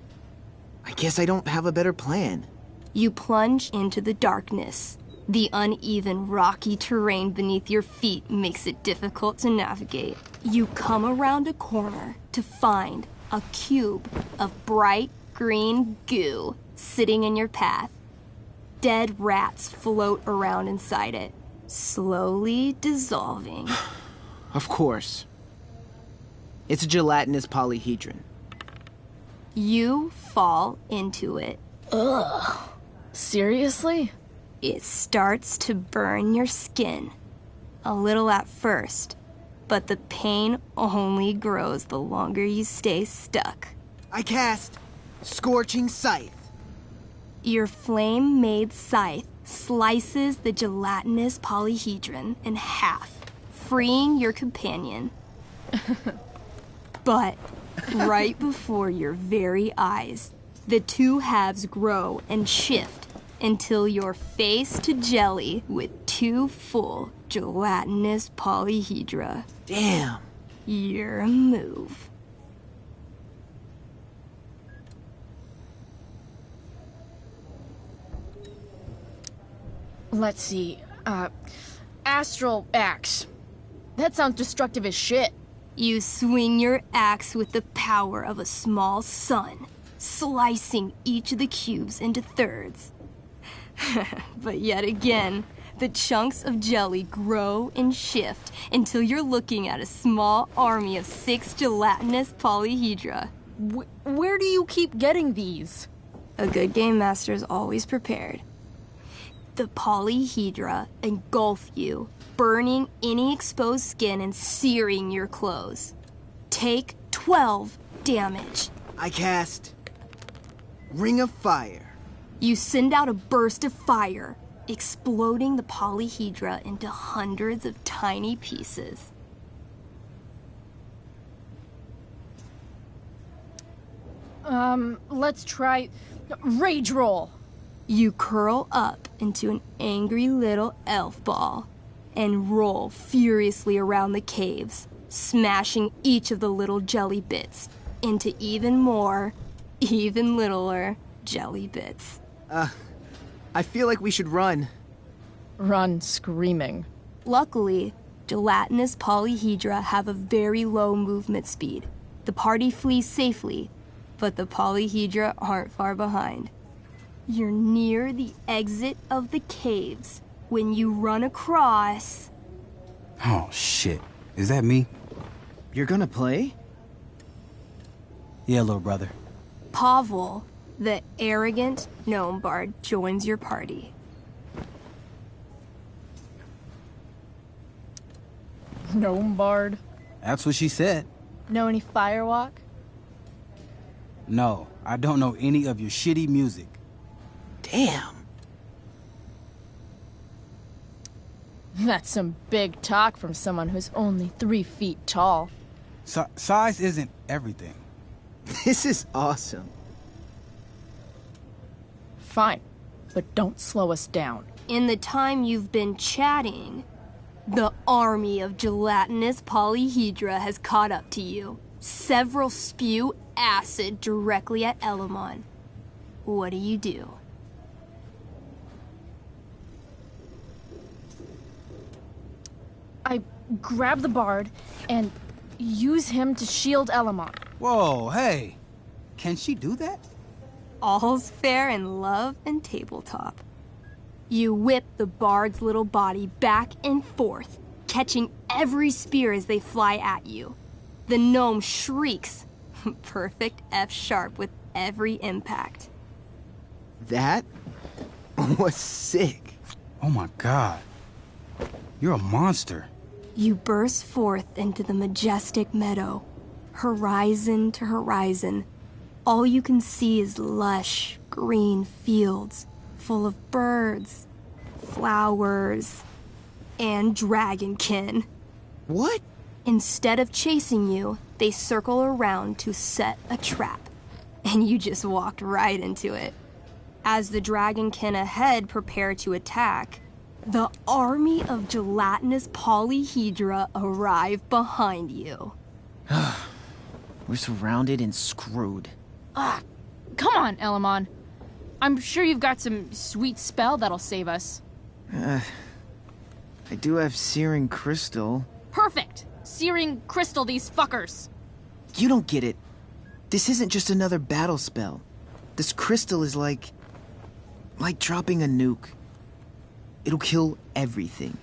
I guess I don't have a better plan. You plunge into the darkness. The uneven, rocky terrain beneath your feet makes it difficult to navigate. You come around a corner to find a cube of bright green goo sitting in your path. Dead rats float around inside it, slowly dissolving. Of course. It's a gelatinous polyhedron. You fall into it. Ugh. Seriously? It starts to burn your skin. A little at first, but the pain only grows the longer you stay stuck. I cast Scorching Scythe. Your flame-made scythe slices the gelatinous polyhedron in half, freeing your companion. But right before your very eyes, the two halves grow and shift until you're face to jelly with two full gelatinous polyhedra. Damn. Your move. Let's see. Astral axe. That sounds destructive as shit. You swing your axe with the power of a small sun, slicing each of the cubes into thirds. But yet again, the chunks of jelly grow and shift until you're looking at a small army of 6 gelatinous polyhedra. Where do you keep getting these? A good game master is always prepared. The polyhedra engulf you, burning any exposed skin and searing your clothes. Take 12 damage. I cast Ring of Fire. You send out a burst of fire, exploding the polyhedra into hundreds of tiny pieces. Let's try Rage Roll. You curl up into an angry little elf ball and roll furiously around the caves, smashing each of the little jelly bits into even more, even littler jelly bits. I feel like we should run. Run screaming. Luckily, gelatinous polyhedra have a very low movement speed. The party flees safely, but the polyhedra aren't far behind. You're near the exit of the caves when you run across... Oh, shit. Is that me? You're gonna play? Yeah, little brother. Pavel, the arrogant gnome bard, joins your party. Gnome bard? That's what she said. Know any firewalk? No, I don't know any of your shitty music. Damn. That's some big talk from someone who's only 3 feet tall. Size isn't everything. This is awesome. Fine, but don't slow us down. In the time you've been chatting, the army of gelatinous polyhedra has caught up to you. Several spew acid directly at Elamon. What do? I grab the bard and use him to shield Elamon. Whoa, hey. Can she do that? All's fair in love and tabletop. You whip the bard's little body back and forth, catching every spear as they fly at you. The gnome shrieks, perfect F-sharp with every impact. That was sick. Oh my god. You're a monster. You burst forth into the majestic meadow, horizon to horizon. All you can see is lush, green fields full of birds, flowers, and Dragonkin. What? Instead of chasing you, they circle around to set a trap. And you just walked right into it. As the Dragonkin ahead prepare to attack, the army of gelatinous polyhedra arrive behind you. We're surrounded and screwed. Come on, Elamon. I'm sure you've got some sweet spell that'll save us. I do have Searing Crystal. Perfect! Searing crystal these fuckers! You don't get it. This isn't just another battle spell. This crystal is like dropping a nuke. It'll kill everything,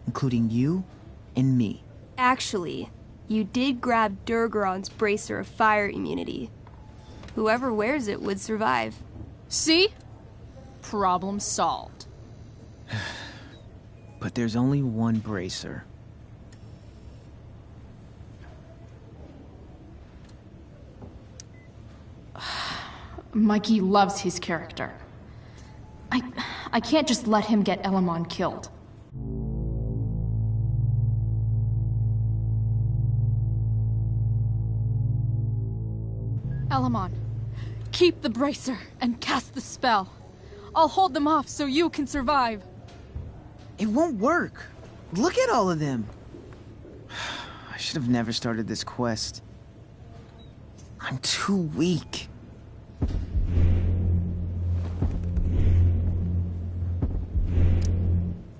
including you and me. Actually, you did grab Durgaron's bracer of fire immunity. Whoever wears it would survive. See? Problem solved. But there's only one bracer. Mikey loves his character. I can't just let him get Elamon killed. Elamon, keep the bracer and cast the spell. I'll hold them off so you can survive. It won't work. Look at all of them. I should have never started this quest. I'm too weak.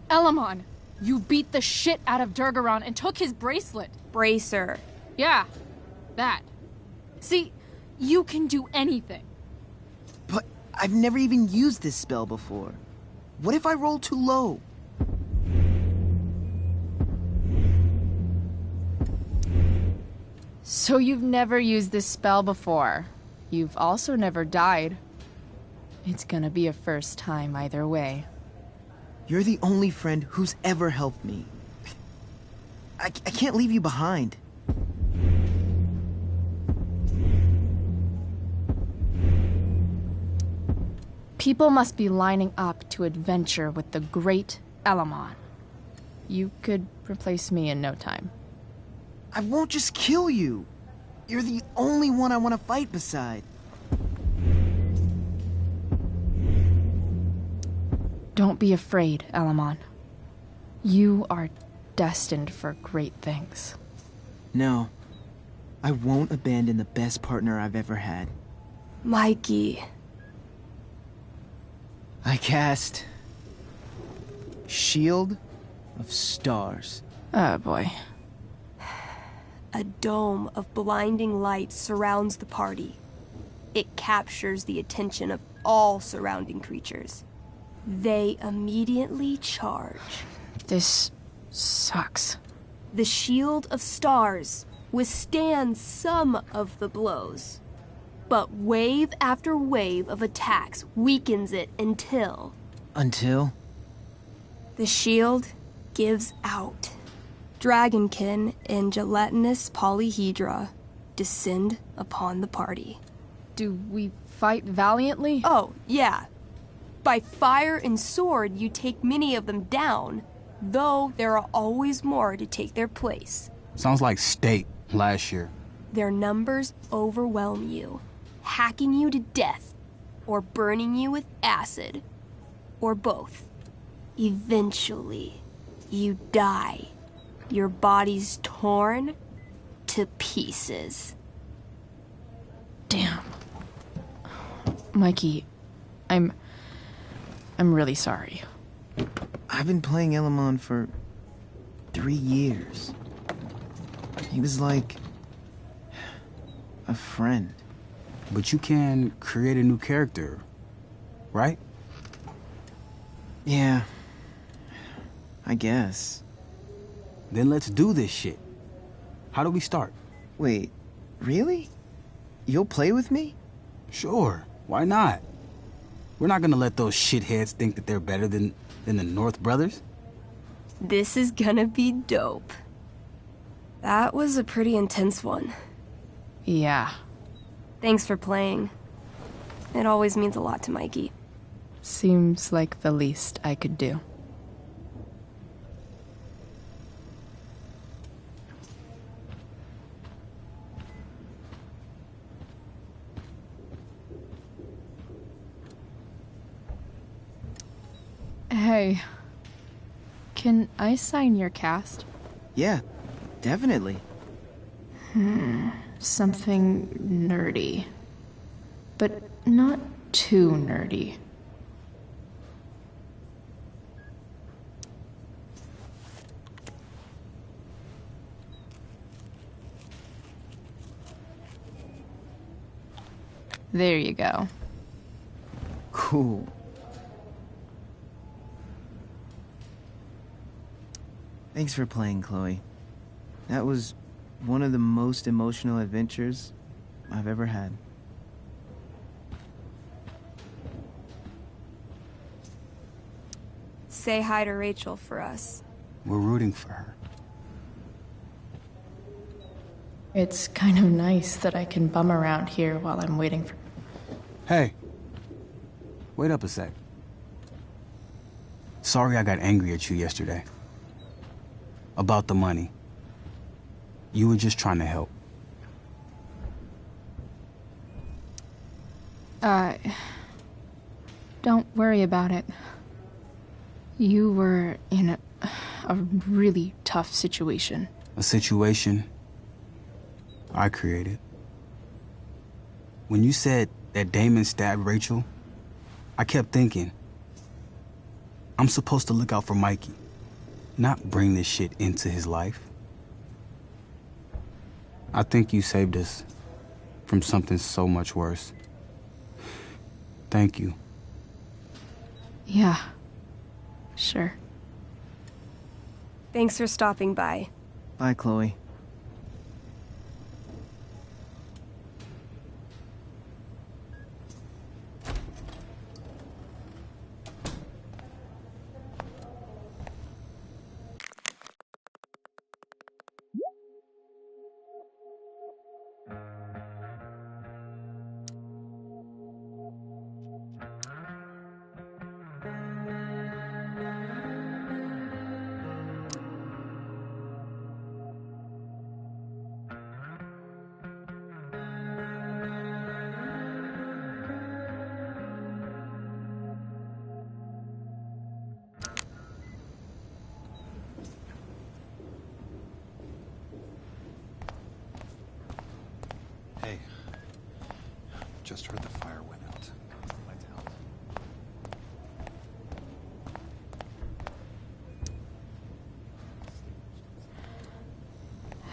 Elamon, you beat the shit out of Durgaron and took his bracelet. Bracer. Yeah, that. See, you can do anything. But I've never even used this spell before. What if I roll too low? So you've never used this spell before. You've also never died. It's gonna be a first time either way. You're the only friend who's ever helped me. I can't leave you behind. People must be lining up to adventure with the great Elamon. You could replace me in no time. I won't just kill you. You're the only one I want to fight beside. Don't be afraid, Elamon. You are destined for great things. No, I won't abandon the best partner I've ever had. Mikey. I cast Shield of Stars. Oh boy. A dome of blinding light surrounds the party. It captures the attention of all surrounding creatures. They immediately charge. This sucks. The Shield of Stars withstands some of the blows, but wave after wave of attacks weakens it until... Until? The shield gives out. Dragonkin and gelatinous polyhedra descend upon the party. Do we fight valiantly? Oh, yeah. By fire and sword, you take many of them down, though there are always more to take their place. Sounds like State last year. Their numbers overwhelm you, hacking you to death, or burning you with acid, or both. Eventually, you die. Your body's torn to pieces. Damn. Mikey, I'm really sorry. I've been playing Elamon for 3 years. He was like a friend. But you can create a new character, right? Yeah, I guess. Then let's do this shit. How do we start? Wait, really? You'll play with me? Sure, why not? We're not gonna let those shitheads think that they're better than the North Brothers. This is gonna be dope. That was a pretty intense one. Yeah. Thanks for playing. It always means a lot to Mikey. Seems like the least I could do. Hey, can I sign your cast? Yeah, definitely. Something nerdy. But not too nerdy. There you go. Cool. Thanks for playing, Chloe. That was one of the most emotional adventures I've ever had. Say hi to Rachel for us. We're rooting for her. It's kind of nice that I can bum around here while I'm waiting for... Hey. Wait up a sec. Sorry I got angry at you yesterday. About the money. You were just trying to help. Don't worry about it. You were in a really tough situation. A situation I created. When you said that Damon stabbed Rachel, I kept thinking, I'm supposed to look out for Mikey, not bring this shit into his life. I think you saved us from something so much worse. Thank you. Yeah, sure. Thanks for stopping by. Bye, Chloe. Hey, just heard the fire went out. Lights out.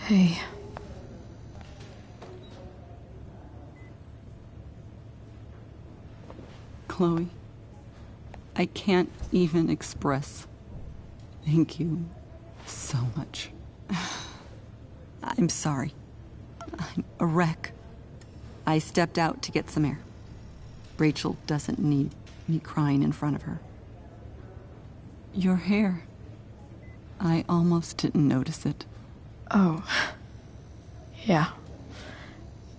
Hey. Chloe, I can't even express thank you so much. I'm sorry. I'm a wreck. I stepped out to get some air. Rachel doesn't need me crying in front of her. Your hair. I almost didn't notice it. Oh. Yeah.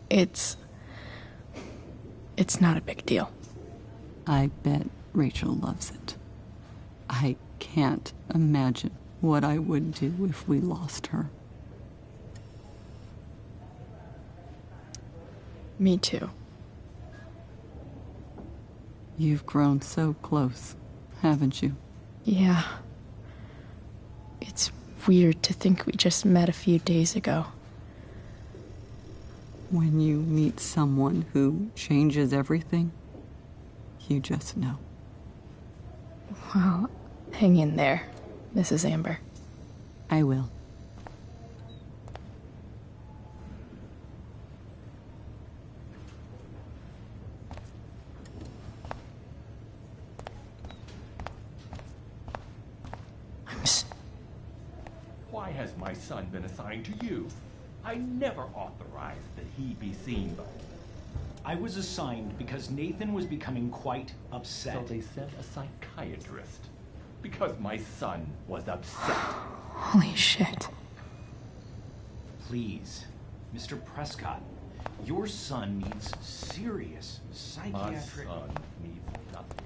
It's not a big deal. I bet Rachel loves it. I can't imagine what I would do if we lost her. Me too. You've grown so close, haven't you? Yeah. It's weird to think we just met a few days ago. When you meet someone who changes everything, you just know. Well, hang in there, Mrs. Amber. I will. Why has my son been assigned to you? I never authorized that he be seen by you. I was assigned because Nathan was becoming quite upset. So they sent a psychiatrist. Because my son was upset. Holy shit. Please, Mr. Prescott, your son needs serious psychiatric... My son needs nothing.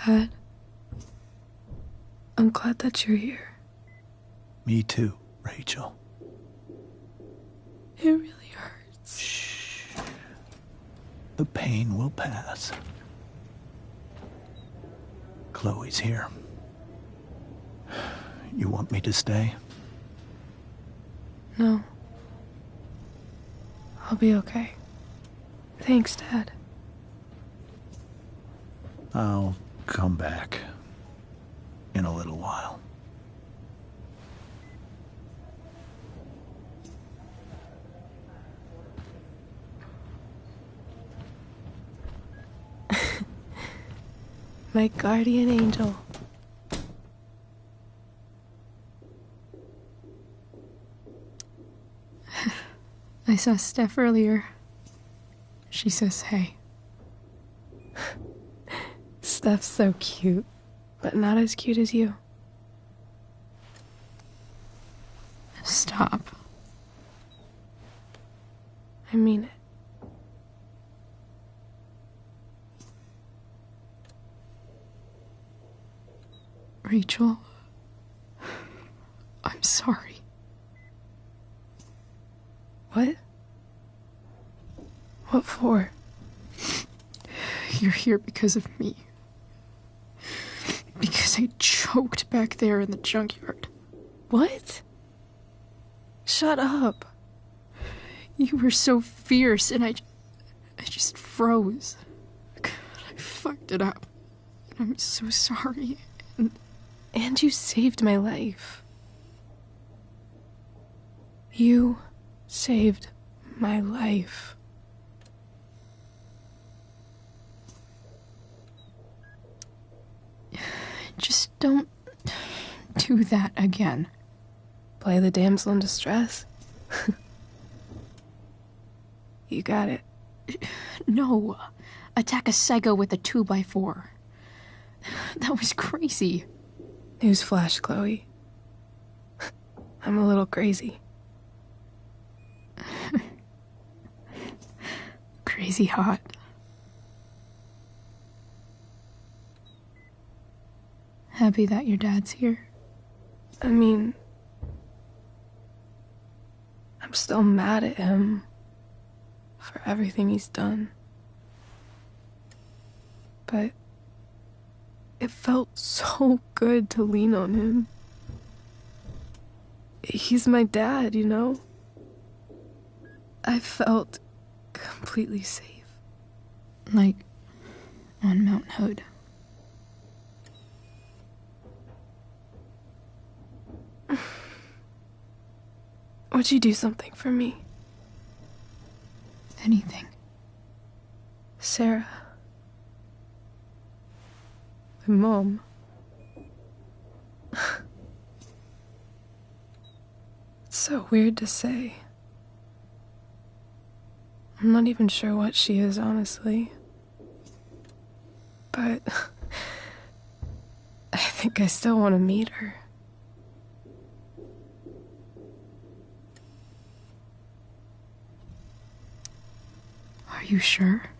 Dad? I'm glad that you're here. Me too, Rachel. It really hurts. Shh. The pain will pass. Chloe's here. You want me to stay? No. I'll be okay. Thanks, Dad. I'll come back in a little while. My guardian angel. I saw Steph earlier. She says hey. Steph's so cute, but not as cute as you. Stop. I mean it. Rachel, I'm sorry. What? What for? You're here because of me. Because I choked back there in the junkyard. What? Shut up. You were so fierce and I just froze. I fucked it up. I'm so sorry. And you saved my life. You saved my life. Just don't do that again. Play the damsel in distress? You got it. No. Attack a psycho with a 2x4. That was crazy. Newsflash, Chloe. I'm a little crazy. Crazy hot. Happy that your dad's here? I mean, I'm still mad at him for everything he's done. But it felt so good to lean on him. He's my dad, you know? I felt completely safe. Like on Mount Hood. Would you do something for me? Anything. Sarah. My mom. It's so weird to say. I'm not even sure what she is, honestly. But I think I still want to meet her. Are you sure?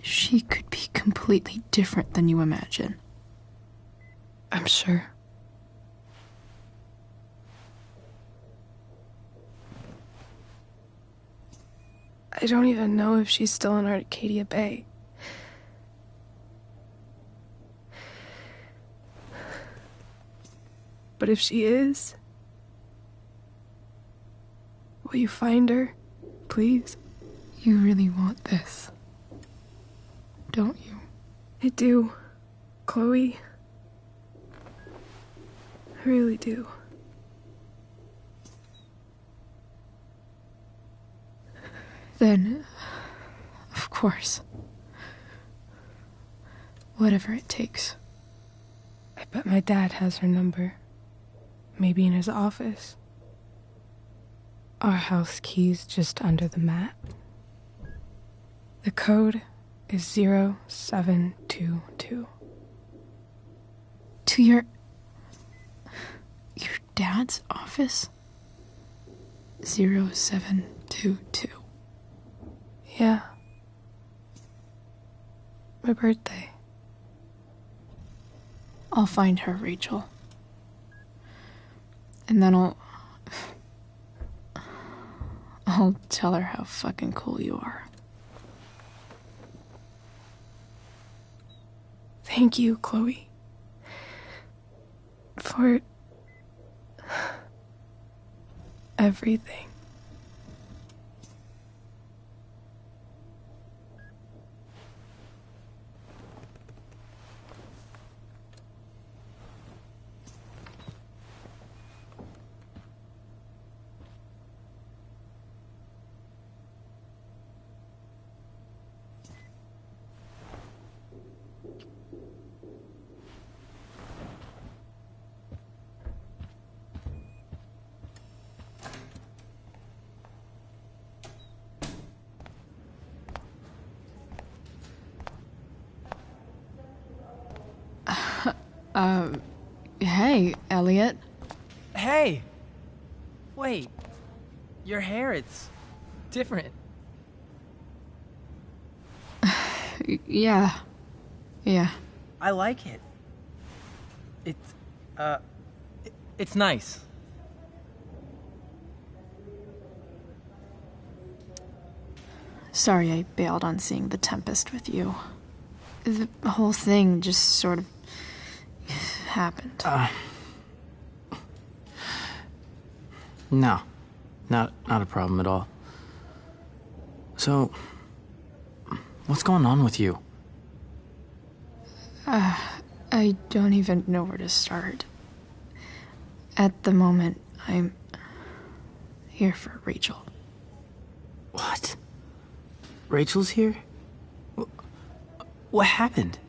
She could be completely different than you imagine. I'm sure. I don't even know if she's still in Arcadia Bay. But if she is, will you find her, please? You really want this, don't you? I do, Chloe. I really do. Then, of course. Whatever it takes. I bet my dad has her number. Maybe in his office. Our house key's just under the mat. The code is 0722. To your dad's office? 0722. Yeah. My birthday. I'll find her, Rachel. And then I'll tell her how fucking cool you are. Thank you, Chloe. For everything. Hey, Elliot. Hey! Wait. Your hair, it's different. Yeah. I like it. It's nice. Sorry I bailed on seeing The Tempest with you. The whole thing just sort of happened. No. Not a problem at all. So, what's going on with you? I don't even know where to start. At the moment, I'm here for Rachel. What? Rachel's here? What happened?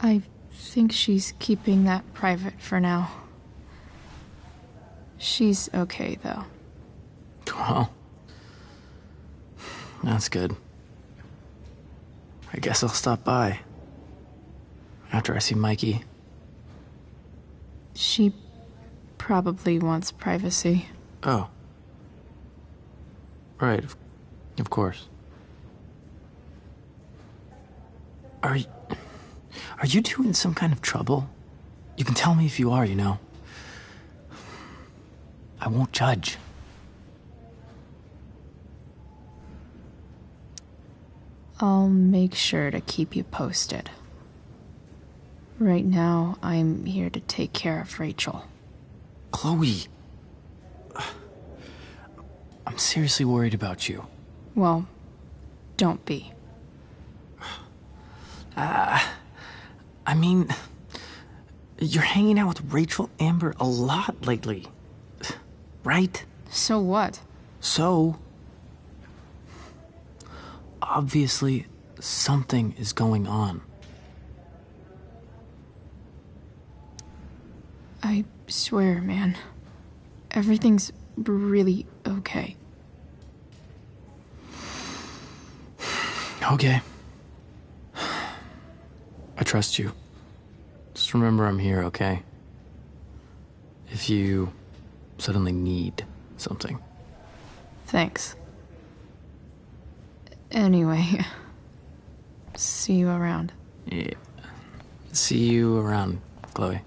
I think she's keeping that private for now. She's okay, though. Well, that's good. I guess I'll stop by after I see Mikey. She probably wants privacy. Oh. Right, of course. Are you two in some kind of trouble? You can tell me if you are, you know. I won't judge. I'll make sure to keep you posted. Right now, I'm here to take care of Rachel. Chloe! I'm seriously worried about you. Well, don't be. I mean, you're hanging out with Rachel Amber a lot lately. Right? So what? So, obviously, something is going on. I swear, man. Everything's really okay. Okay. I trust you. Just remember I'm here, okay? If you suddenly need something. Thanks. Anyway, see you around. Yeah. See you around, Chloe.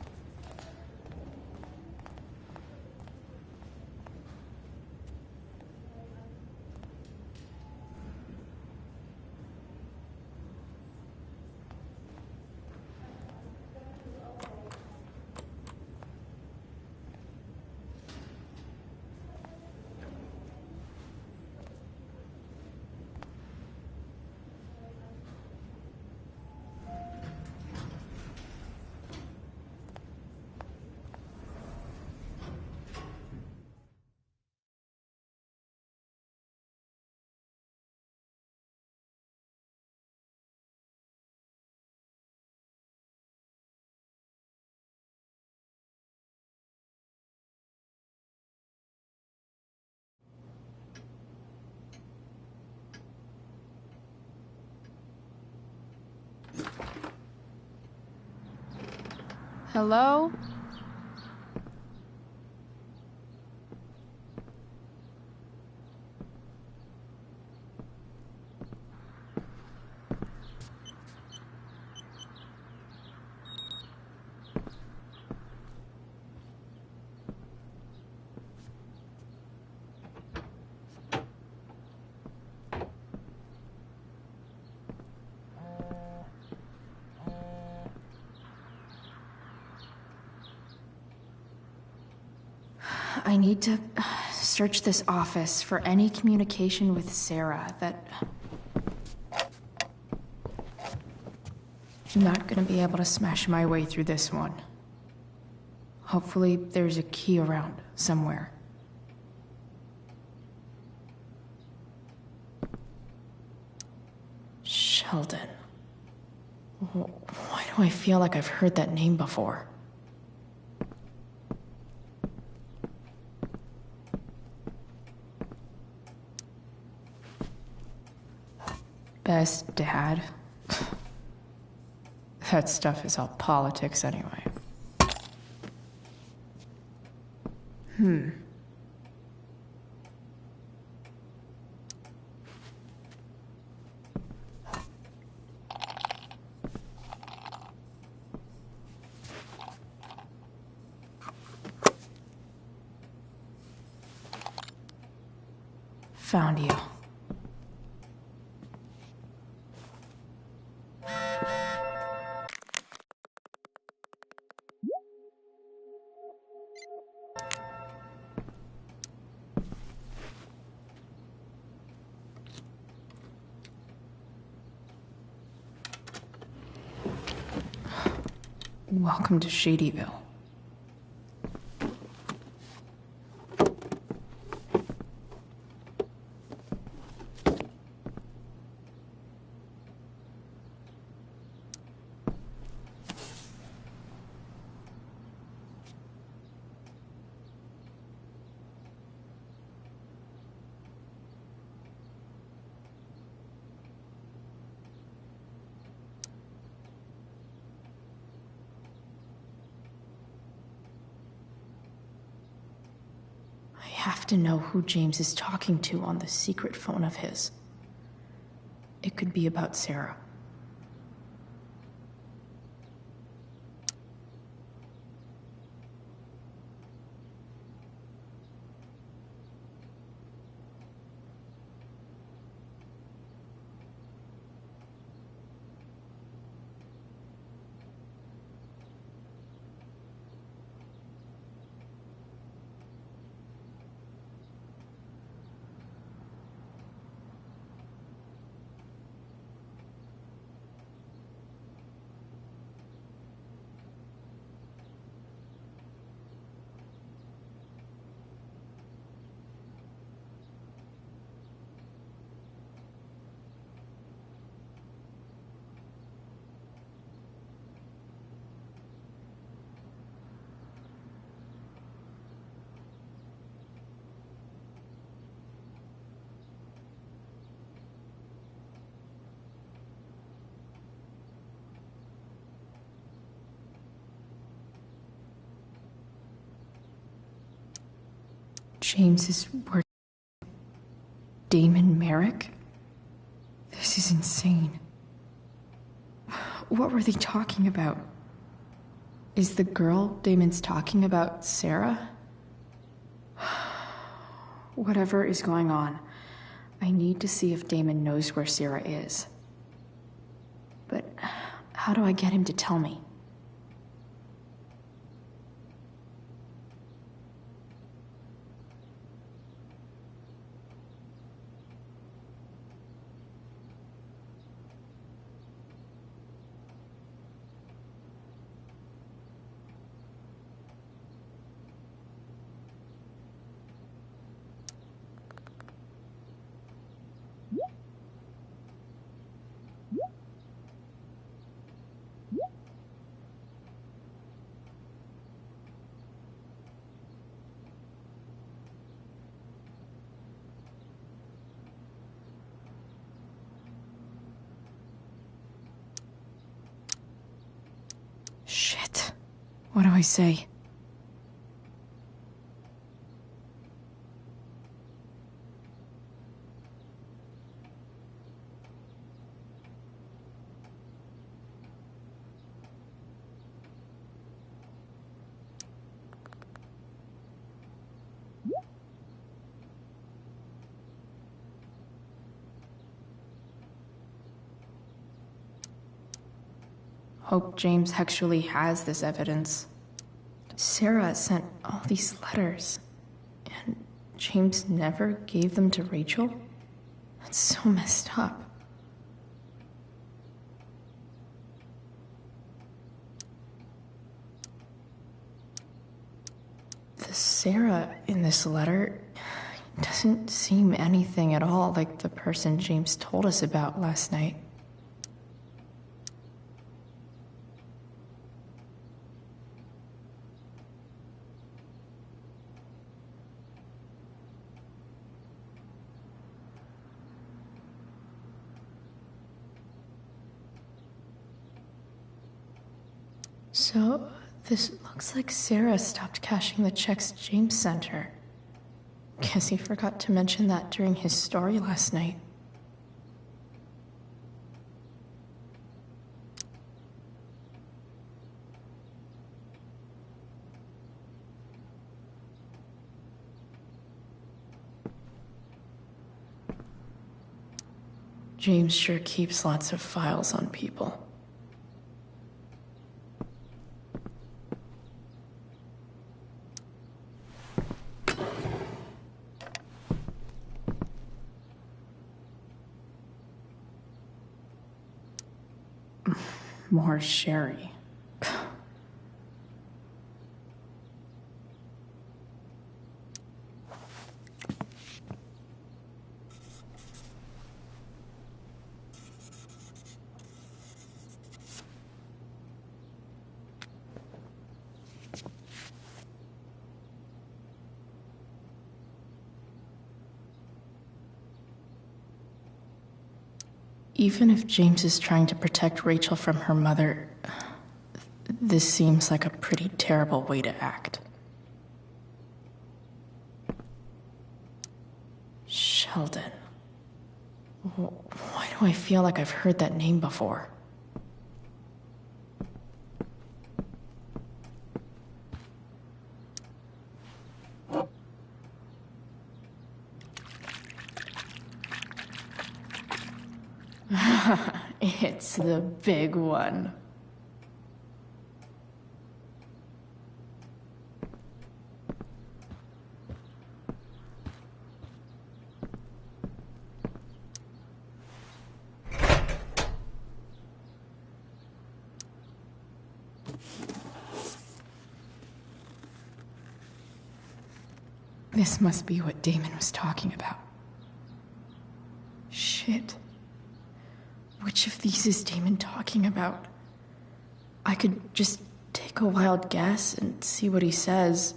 Hello? I need to search this office for any communication with Sarah that... I'm not gonna be able to smash my way through this one. Hopefully there's a key around somewhere. Sheldon. Why do I feel like I've heard that name before? Best dad? That stuff is all politics anyway. Found you. Welcome to Shadyville. I have to know who James is talking to on the secret phone of his. It could be about Sarah. James is working with Damon Merrick? This is insane. What were they talking about? Is the girl Damon's talking about Sarah? Whatever is going on, I need to see if Damon knows where Sarah is. But how do I get him to tell me? Shit. What do I say? Hope James actually has this evidence. Sarah sent all these letters. James never gave them to Rachel? That's so messed up. The Sarah in this letter doesn't seem anything at all like the person James told us about last night. So, this looks like Sarah stopped cashing the checks James sent her. Guess he forgot to mention that during his story last night. James sure keeps lots of files on people. More sherry. Even if James is trying to protect Rachel from her mother, this seems like a pretty terrible way to act. Sheldon. Why do I feel like I've heard that name before? It's the big one. This must be what Damon was talking about. Shit. Which of these is Damon talking about? I could just take a wild guess and see what he says.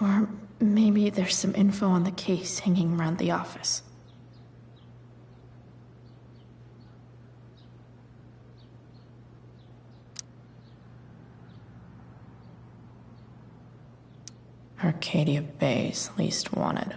Or maybe there's some info on the case hanging around the office. Arcadia Bay's least wanted.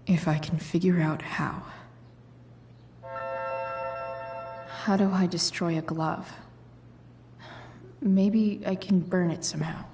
If I can figure out how. How do I destroy a glove? Maybe I can burn it somehow.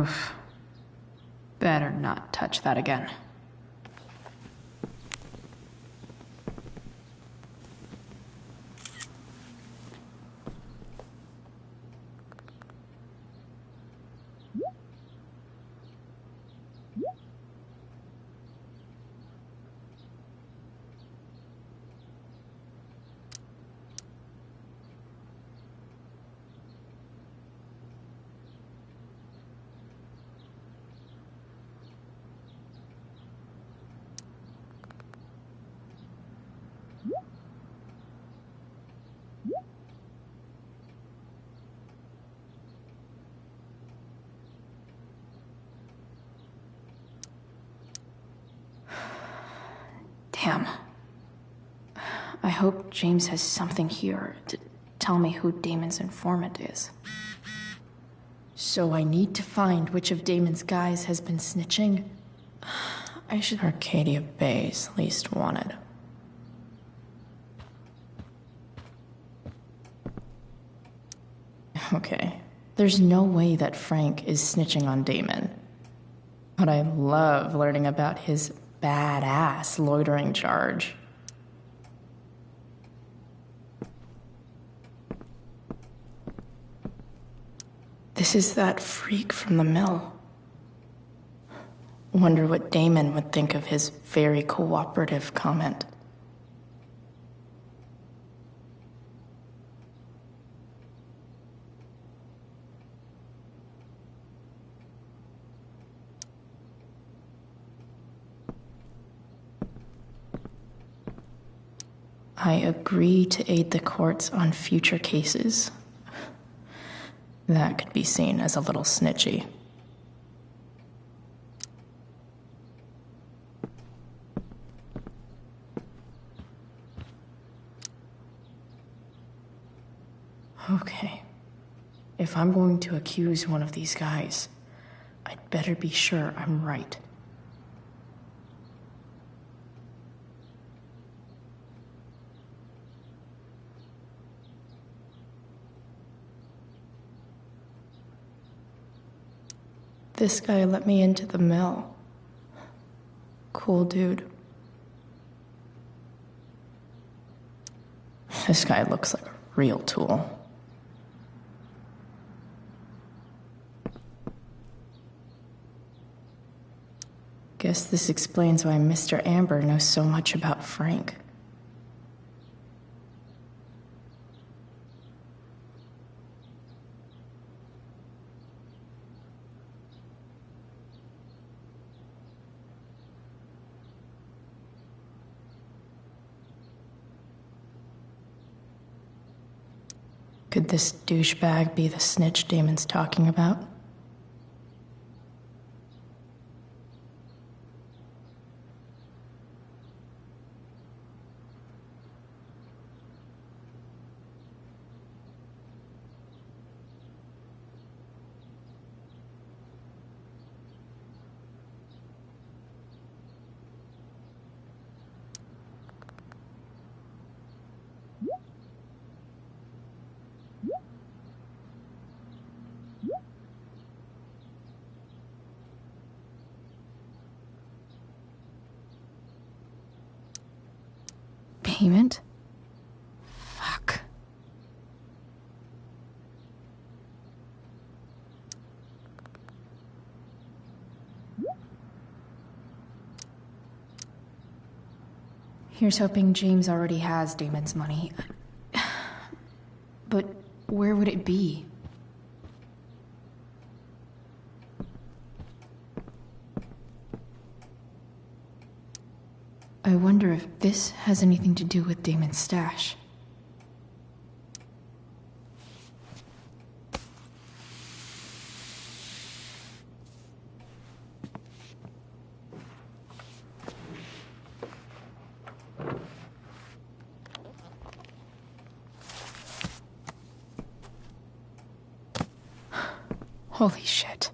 Oof. Better not touch that again. Damn. I hope James has something here to tell me who Damon's informant is. So I need to find which of Damon's guys has been snitching. I should... Arcadia Bay's least wanted. Okay, there's no way that Frank is snitching on Damon. But I love learning about his badass loitering charge. This is that freak from the mill. Wonder what Damon would think of his very cooperative comment. I agree to aid the courts on future cases. That could be seen as a little snitchy. Okay. If I'm going to accuse one of these guys, I'd better be sure I'm right. This guy let me into the mill. Cool dude. This guy looks like a real tool. Guess this explains why Mr. Amber knows so much about Frank. Could this douchebag be the snitch Damon's talking about? Payment? Fuck. Here's hoping James already has Damon's money. But where would it be? I wonder if this has anything to do with Damon's stash. Holy shit.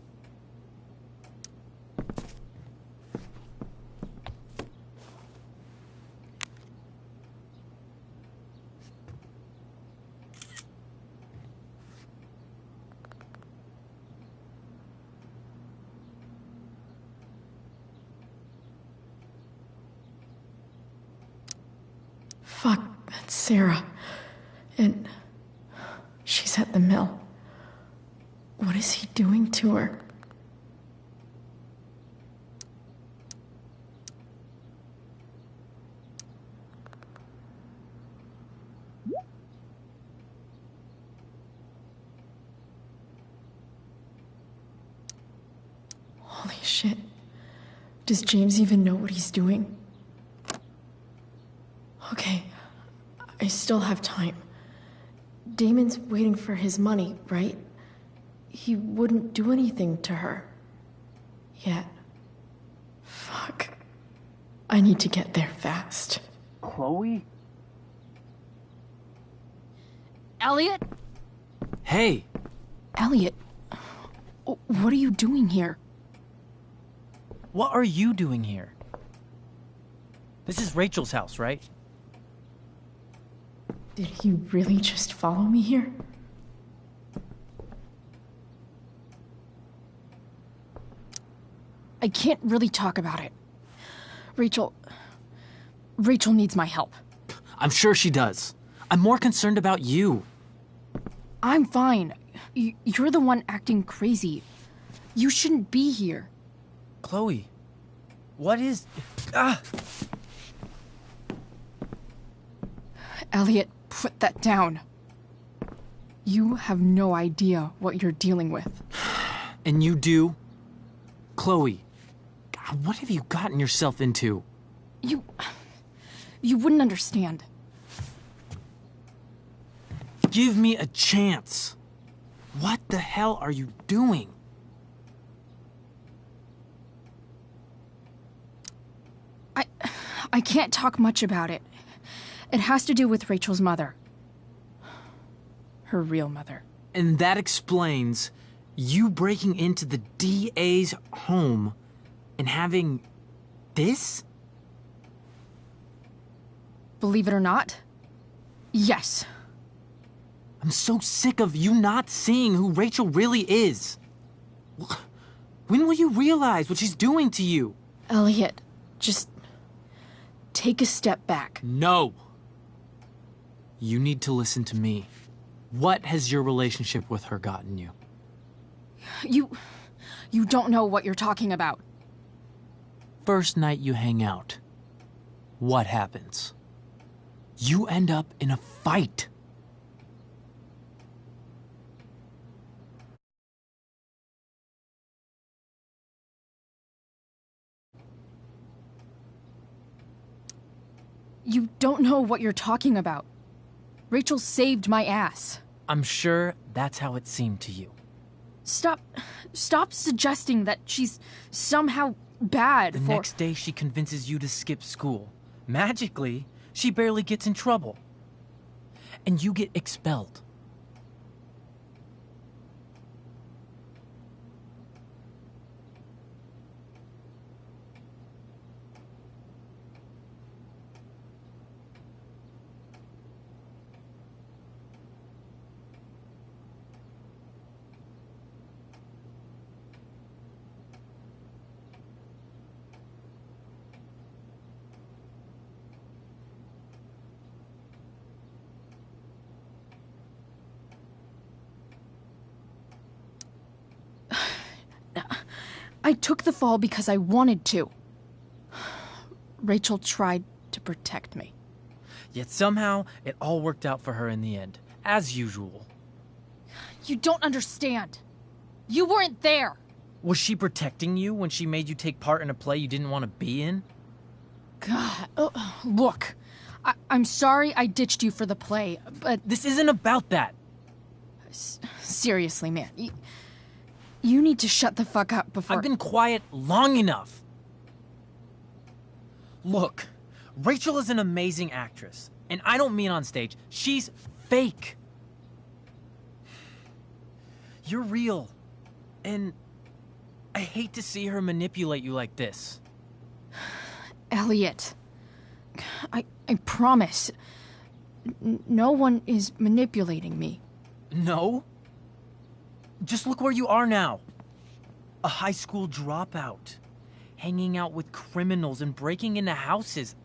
It's Sarah. And she's at the mill. What is he doing to her? Holy shit. Does James even know what he's doing? Okay, I still have time. Damon's waiting for his money, right? He wouldn't do anything to her. Yet. Fuck. I need to get there fast. Chloe? Elliot? Hey! Elliot, what are you doing here? What are you doing here? This is Rachel's house, right? Did he really just follow me here? I can't really talk about it. Rachel needs my help. I'm sure she does. I'm more concerned about you. I'm fine. You're the one acting crazy. You shouldn't be here. Chloe, what is... Ah! Elliot, put that down. You have no idea what you're dealing with. And you do? Chloe, God, what have you gotten yourself into? You wouldn't understand. Give me a chance. What the hell are you doing? I can't talk much about it. It has to do with Rachel's mother. Her real mother. And that explains you breaking into the DA's home and having this? Believe it or not, yes. I'm so sick of you not seeing who Rachel really is. When will you realize what she's doing to you? Elliot, just take a step back. No. You need to listen to me. What has your relationship with her gotten you? You don't know what you're talking about. First night you hang out, what happens? You end up in a fight. You don't know what you're talking about. Rachel saved my ass. I'm sure that's how it seemed to you. Stop suggesting that she's somehow bad The next day she convinces you to skip school. Magically, she barely gets in trouble. And you get expelled. I took the fall because I wanted to. Rachel tried to protect me. Yet somehow, it all worked out for her in the end, as usual. You don't understand. You weren't there. Was she protecting you when she made you take part in a play you didn't want to be in? God, look. I'm sorry I ditched you for the play, but... This isn't about that. Seriously, man. You need to shut the fuck up before... I've been quiet long enough. Look, Rachel is an amazing actress. And I don't mean on stage. She's fake. You're real. And I hate to see her manipulate you like this. Elliot, I promise. No one is manipulating me. No? Just look where you are now. A high school dropout. Hanging out with criminals and breaking into houses.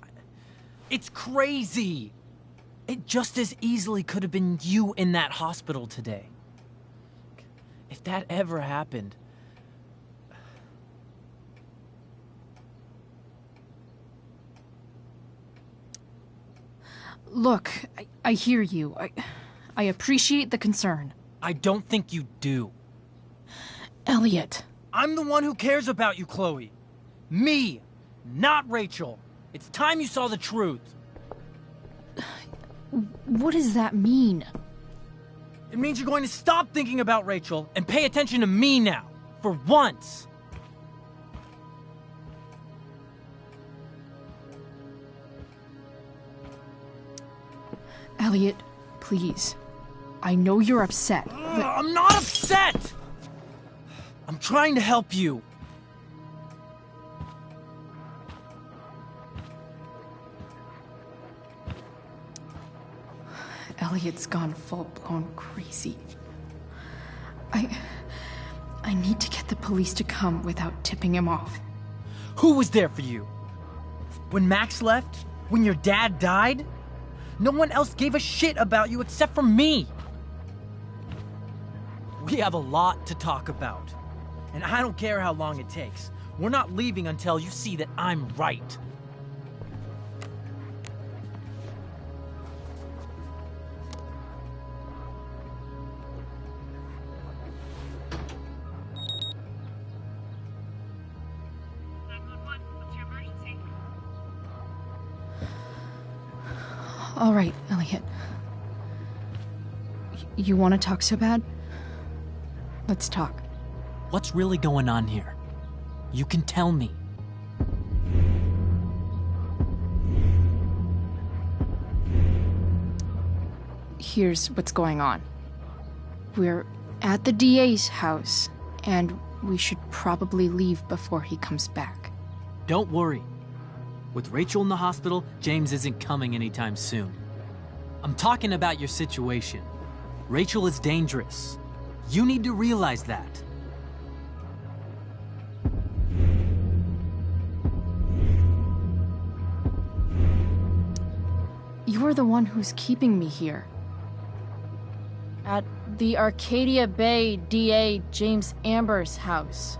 It's crazy. It just as easily could have been you in that hospital today. If that ever happened... Look, I hear you. I appreciate the concern. I don't think you do. Elliot. I'm the one who cares about you, Chloe. Me, not Rachel. It's time you saw the truth. What does that mean? It means you're going to stop thinking about Rachel and pay attention to me now, for once. Elliot, please. I know you're upset, but... I'm not upset! I'm trying to help you. Elliot's gone full-blown crazy. I need to get the police to come without tipping him off. Who was there for you? When Max left? When your dad died? No one else gave a shit about you except for me. We have a lot to talk about. And I don't care how long it takes. We're not leaving until you see that I'm right. All right, Elliot. You want to talk so bad? Let's talk. What's really going on here? You can tell me. Here's what's going on. We're at the DA's house, and we should probably leave before he comes back. Don't worry. With Rachel in the hospital, James isn't coming anytime soon. I'm talking about your situation. Rachel is dangerous. You need to realize that. You're the one who's keeping me here. At the Arcadia Bay DA James Amber's house.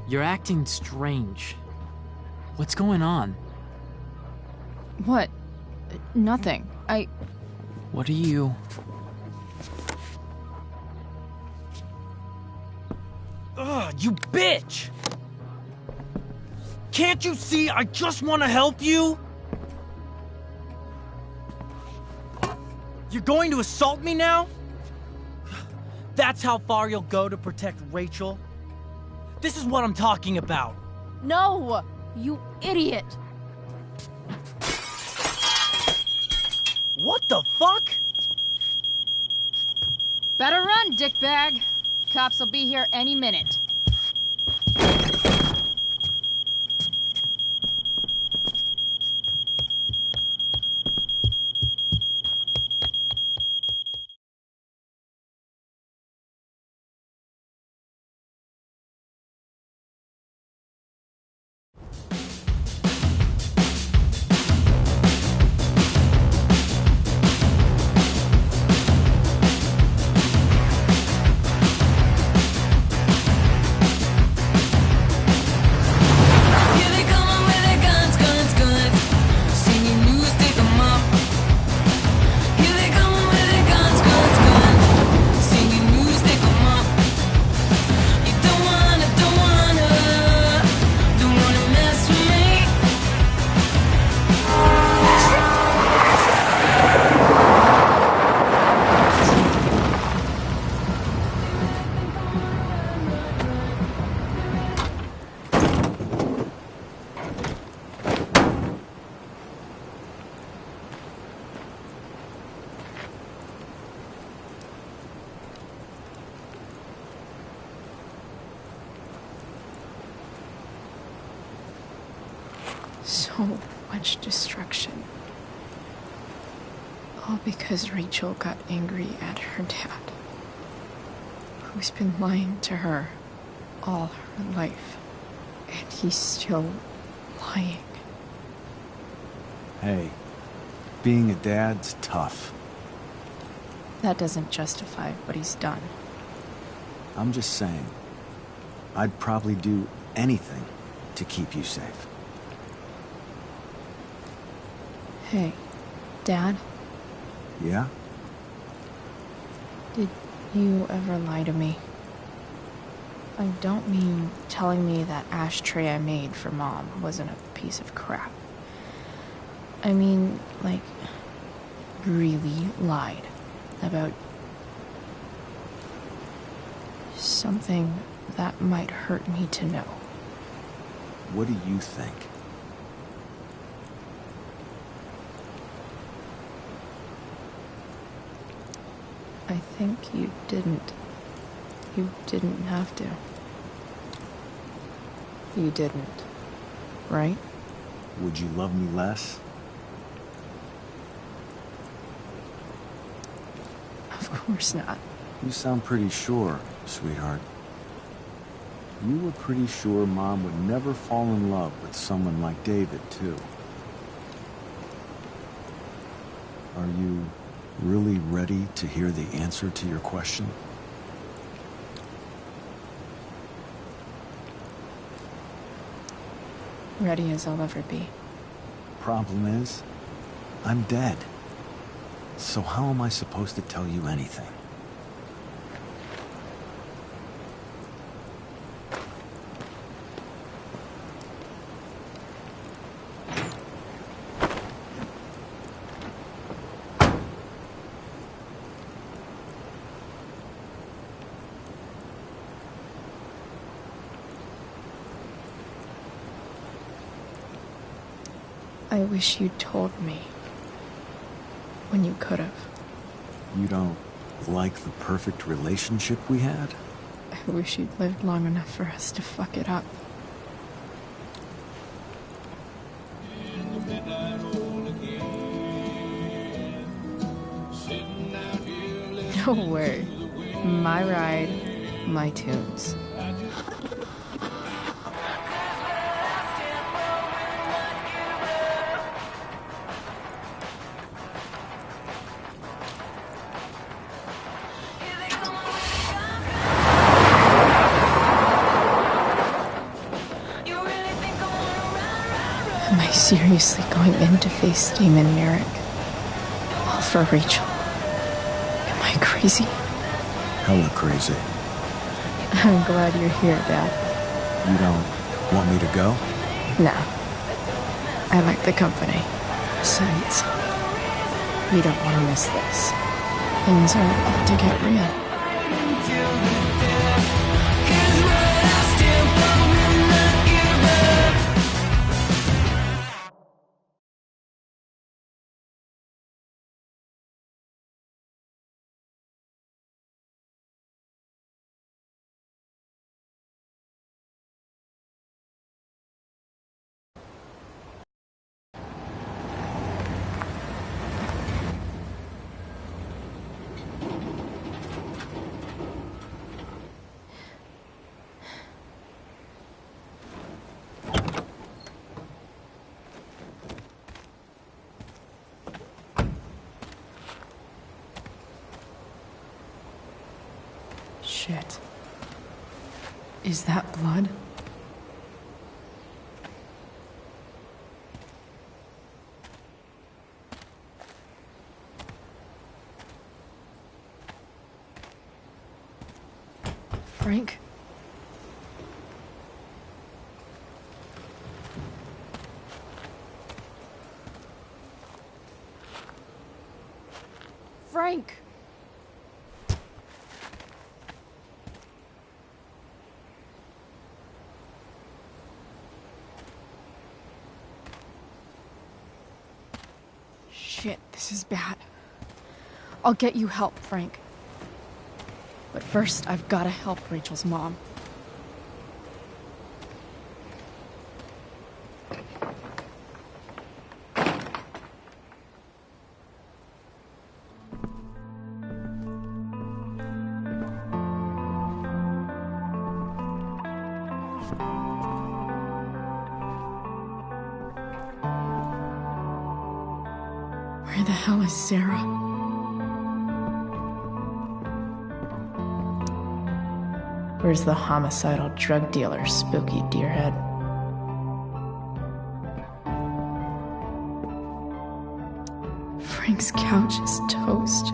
You're acting strange. What's going on? What? Nothing. What are you... Ugh, you bitch! Can't you see I just want to help you? You're going to assault me now? That's how far you'll go to protect Rachel? This is what I'm talking about. No! You idiot! What the fuck? Better run, dickbag. Cops will be here any minute. So much destruction. All because Rachel got angry at her dad, who's been lying to her all her life. And he's still lying. Hey, being a dad's tough. That doesn't justify what he's done. I'm just saying, I'd probably do anything to keep you safe. Hey, Dad? Yeah? Did you ever lie to me? I don't mean telling me that ashtray I made for Mom wasn't a piece of crap. I mean, like, really lied about something that might hurt me to know. What do you think? I think you didn't. You didn't have to. You didn't, right? Would you love me less? Of course not. You sound pretty sure, sweetheart. You were pretty sure Mom would never fall in love with someone like David, too. Are you really ready to hear the answer to your question? Ready as I'll ever be. Problem is, I'm dead. So how am I supposed to tell you anything? I wish you'd told me. When you could have. You don't like the perfect relationship we had? I wish you'd lived long enough for us to fuck it up. No way. My ride, my tunes. Am I seriously going in to face Damon Merrick? All for Rachel? Am I crazy? Hella crazy. I'm glad you're here, Dad. You don't want me to go? No. I like the company. Besides, you don't want to miss this. Things are about to get real. Shit. Is that blood? Frank? Frank! Shit, this is bad. I'll get you help, Frank. But first, I've gotta help Rachel's mom. Where the hell is Sarah? Where's the homicidal drug dealer, Spooky Deerhead? Frank's couch is toast.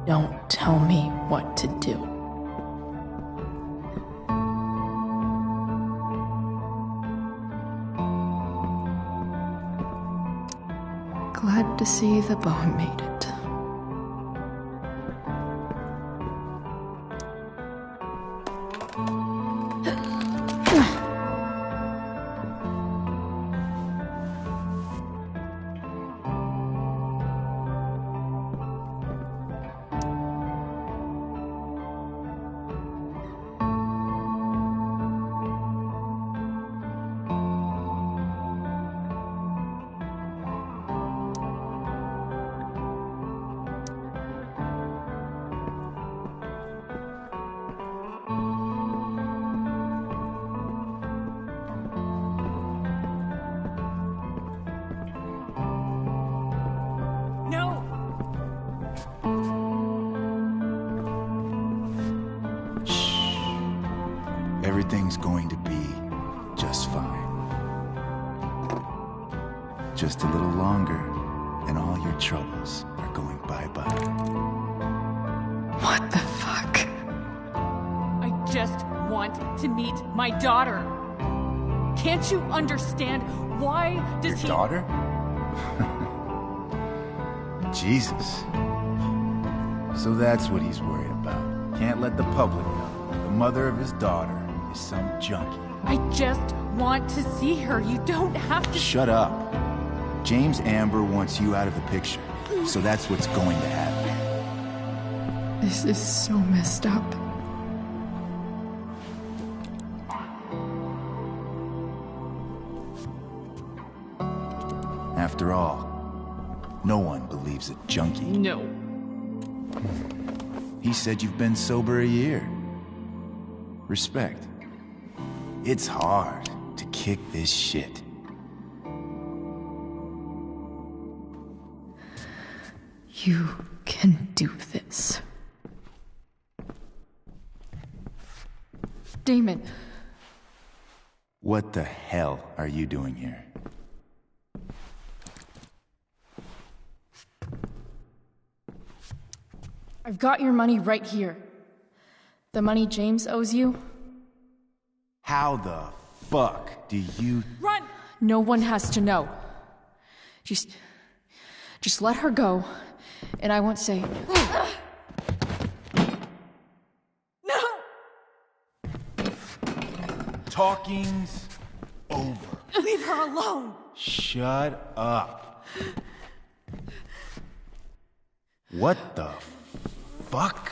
Don't tell me what to do. Glad to see the bone made it. Everything's going to be just fine. Just a little longer, and all your troubles are going bye-bye. What the fuck? I just want to meet my daughter. Can't you understand? Why does Your daughter? Jesus. So that's what he's worried about. Can't let the public know. The mother of his daughter is some junkie. I just want to see her. You don't have to. Shut up. James Amber wants you out of the picture, so that's what's going to happen. This is so messed up. After all, no one believes a junkie. No. He said you've been sober a year. Respect. It's hard to kick this shit. You can do this. Damon. What the hell are you doing here? I've got your money right here. The money James owes you. How the fuck do you... Run! No one has to know. Just let her go, and I won't say... No! Talking's over. Leave her alone! Shut up. What the fuck?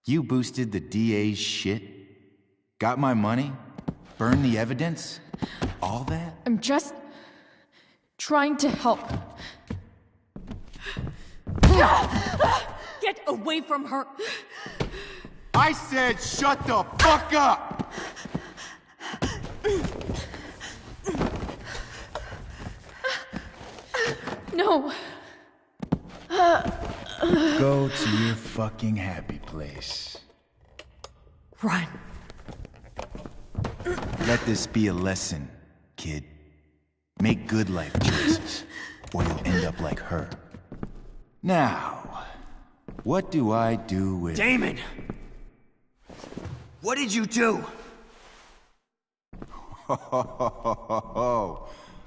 You boosted the DA's shit? Got my money? Burned the evidence? All that? I'm just trying to help. Get away from her! I said shut the fuck up! No. Go to your fucking happy place. Run. Let this be a lesson, kid. Make good life choices, or you'll end up like her. Now, what do I do with... Damon! What did you do?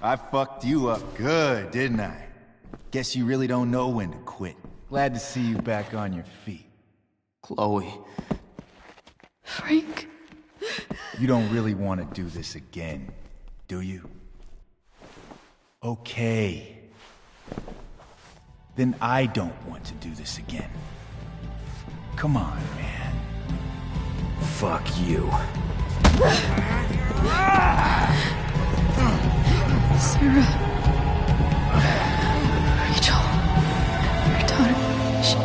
I fucked you up good, didn't I? Guess you really don't know when to quit. Glad to see you back on your feet. Chloe. Frank. You don't really want to do this again, do you? Okay. Then I don't want to do this again. Come on, man. Fuck you. Sarah. Rachel. Your daughter, she...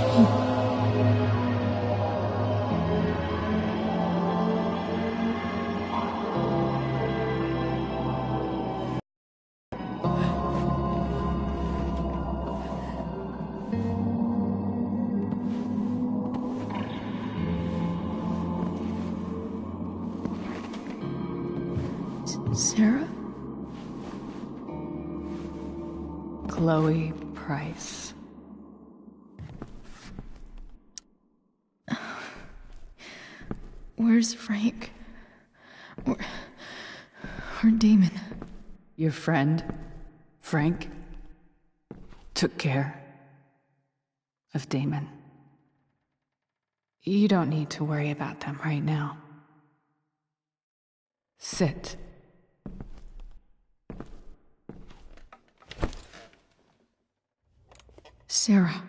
Sarah? Chloe Price. Where's Frank? Or Damon? Your friend, Frank, took care of Damon. You don't need to worry about them right now. Sit. Sarah,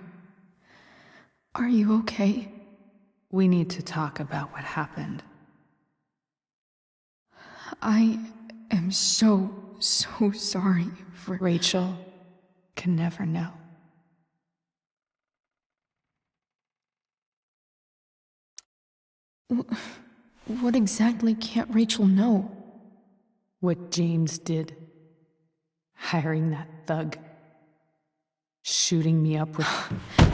are you okay? We need to talk about what happened. I am so sorry for... Rachel can never know. What exactly can't Rachel know? What James did. Hiring that thug. Shooting me up with...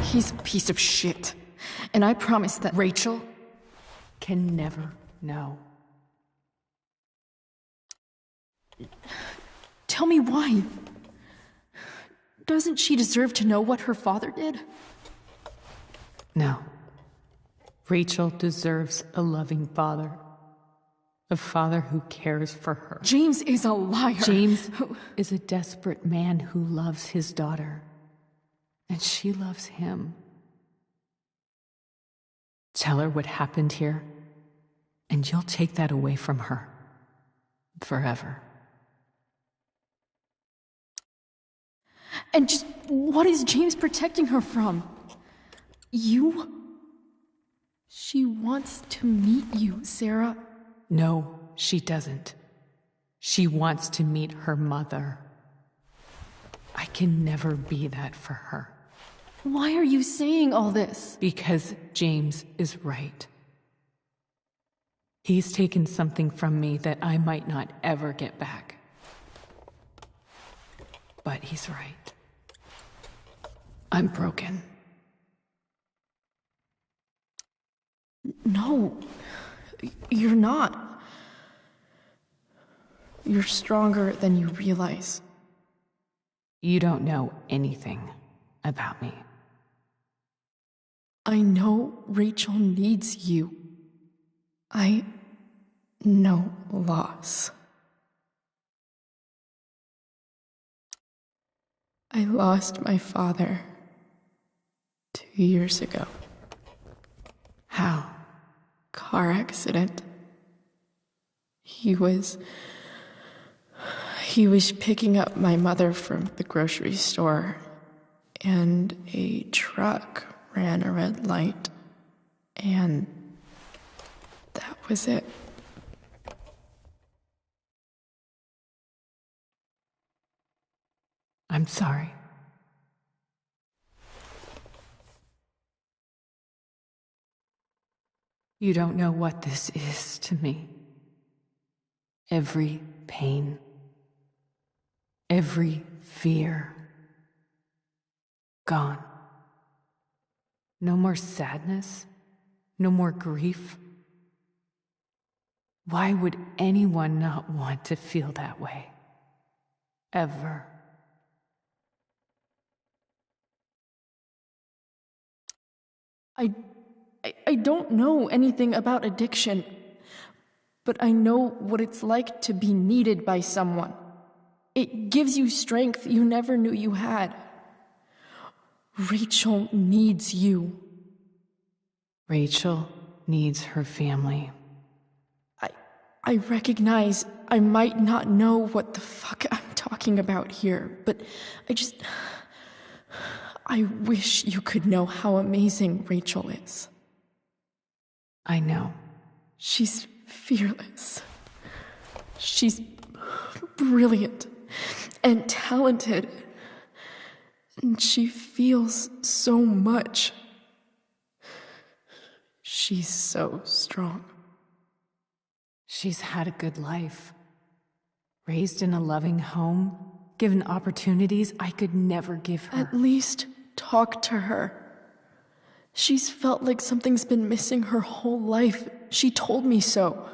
He's a piece of shit. And I promise that... Rachel can never know. Tell me why. Doesn't she deserve to know what her father did? No. Rachel deserves a loving father. A father who cares for her. James is a liar. James is a desperate man who loves his daughter. And she loves him. Tell her what happened here, and you'll take that away from her. Forever. And just what is James protecting her from? You? She wants to meet you, Sarah. No, she doesn't. She wants to meet her mother. I can never be that for her. Why are you saying all this? Because James is right. He's taken something from me that I might not ever get back. But he's right. I'm broken. No, you're not. You're stronger than you realize. You don't know anything about me. I know Rachel needs you. I know loss. I lost my father 2 years ago. How? Car accident. He was picking up my mother from the grocery store, and a truck ran a red light, and that was it. I'm sorry. You don't know what this is to me. Every pain, every fear, gone. No more sadness, no more grief. Why would anyone not want to feel that way? Ever. I don't know anything about addiction, but I know what it's like to be needed by someone. It gives you strength you never knew you had. Rachel needs you. Rachel needs her family. I recognize I might not know what the fuck I'm talking about here, but I wish you could know how amazing Rachel is. I know. She's fearless. She's brilliant and talented. And she feels so much. She's so strong. She's had a good life. Raised in a loving home, given opportunities I could never give her. At least talk to her. She's felt like something's been missing her whole life. She told me so.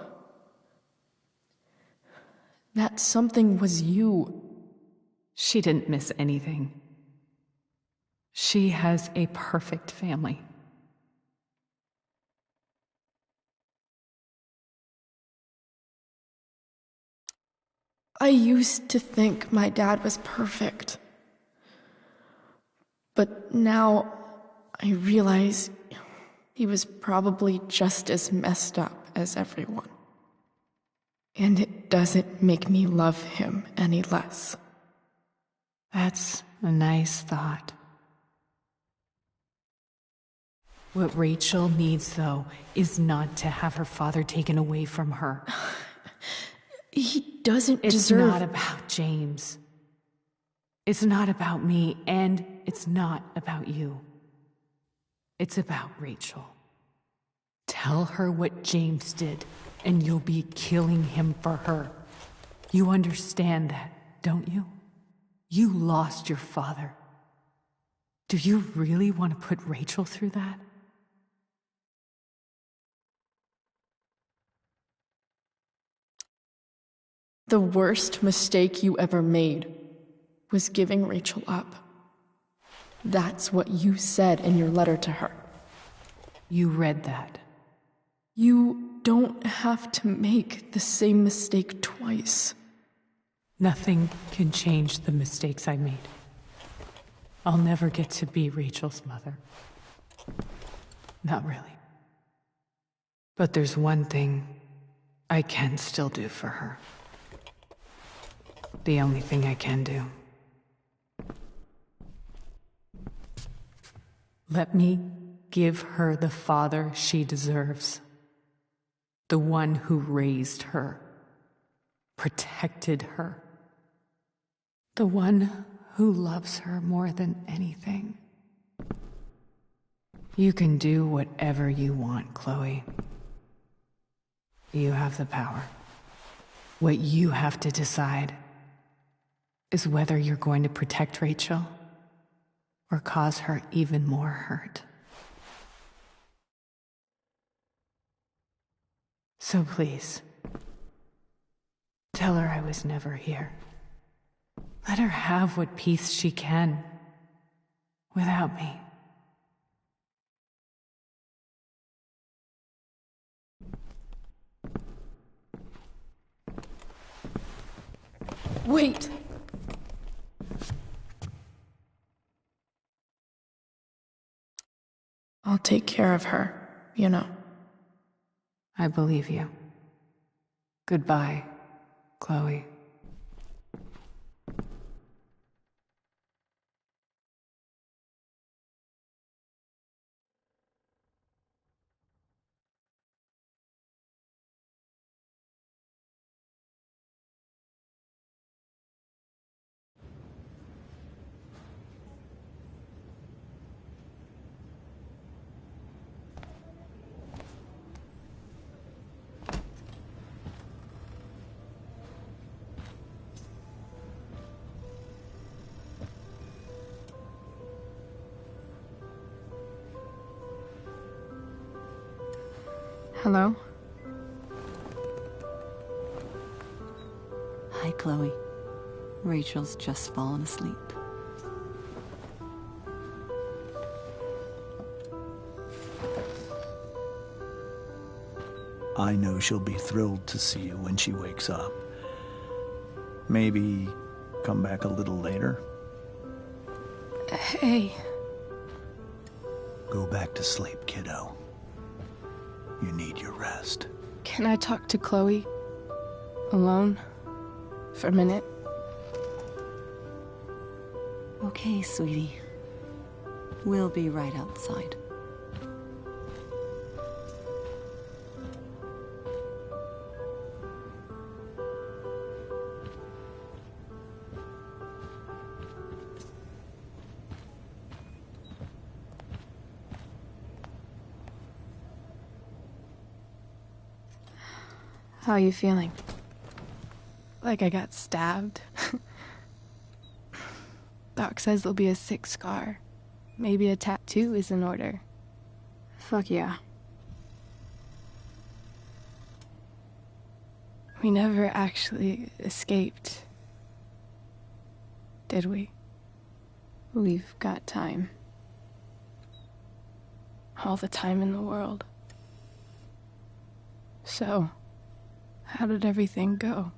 That something was you. She didn't miss anything. She has a perfect family. I used to think my dad was perfect. But now I realize he was probably just as messed up as everyone. And it doesn't make me love him any less. That's a nice thought. What Rachel needs, though, is not to have her father taken away from her. He doesn't It's deserve... not about James. It's not about me, and it's not about you. It's about Rachel. Tell her what James did, and you'll be killing him for her. You understand that, don't you? You lost your father. Do you really want to put Rachel through that? The worst mistake you ever made was giving Rachel up. That's what you said in your letter to her. You read that. You don't have to make the same mistake twice. Nothing can change the mistakes I made. I'll never get to be Rachel's mother. Not really. But there's one thing I can still do for her. The only thing I can do. Let me give her the father she deserves. The one who raised her, protected her. The one who loves her more than anything. You can do whatever you want, Chloe. You have the power. What you have to decide is whether you're going to protect Rachel or cause her even more hurt. So please, tell her I was never here. Let her have what peace she can without me. Wait! I'll take care of her, you know. I believe you. Goodbye, Chloe. Hello? Hi, Chloe. Rachel's just fallen asleep. I know she'll be thrilled to see you when she wakes up. Maybe come back a little later? Hey. Go back to sleep, kiddo. You need your rest. Can I talk to Chloe? Alone? For a minute? Okay, sweetie. We'll be right outside. How are you feeling? Like I got stabbed? Doc says there'll be a sick scar. Maybe a tattoo is in order. Fuck yeah. We never actually escaped, did we? We've got time. All the time in the world. So, how did everything go?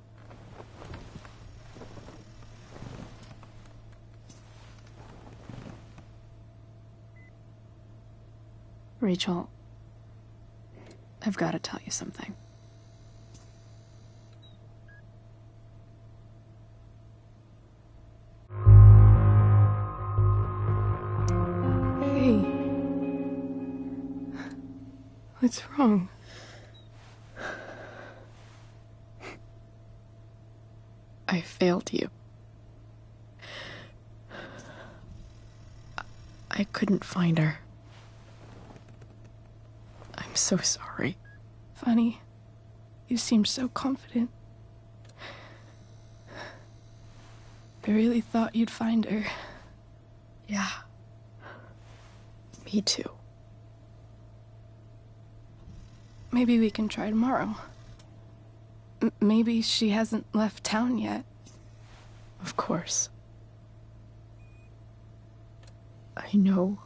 Rachel, I've got to tell you something. Hey. What's wrong? I failed you. I couldn't find her. I'm so sorry. Funny. You seem so confident. I really thought you'd find her. Yeah. Me too. Maybe we can try tomorrow. Maybe she hasn't left town yet. Of course. I know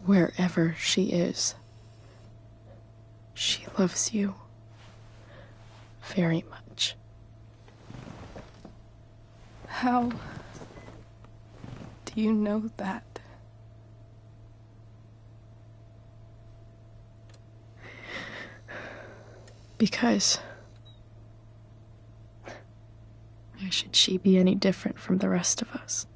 wherever she is, she loves you very much. How do you know that? Because why should she be any different from the rest of us?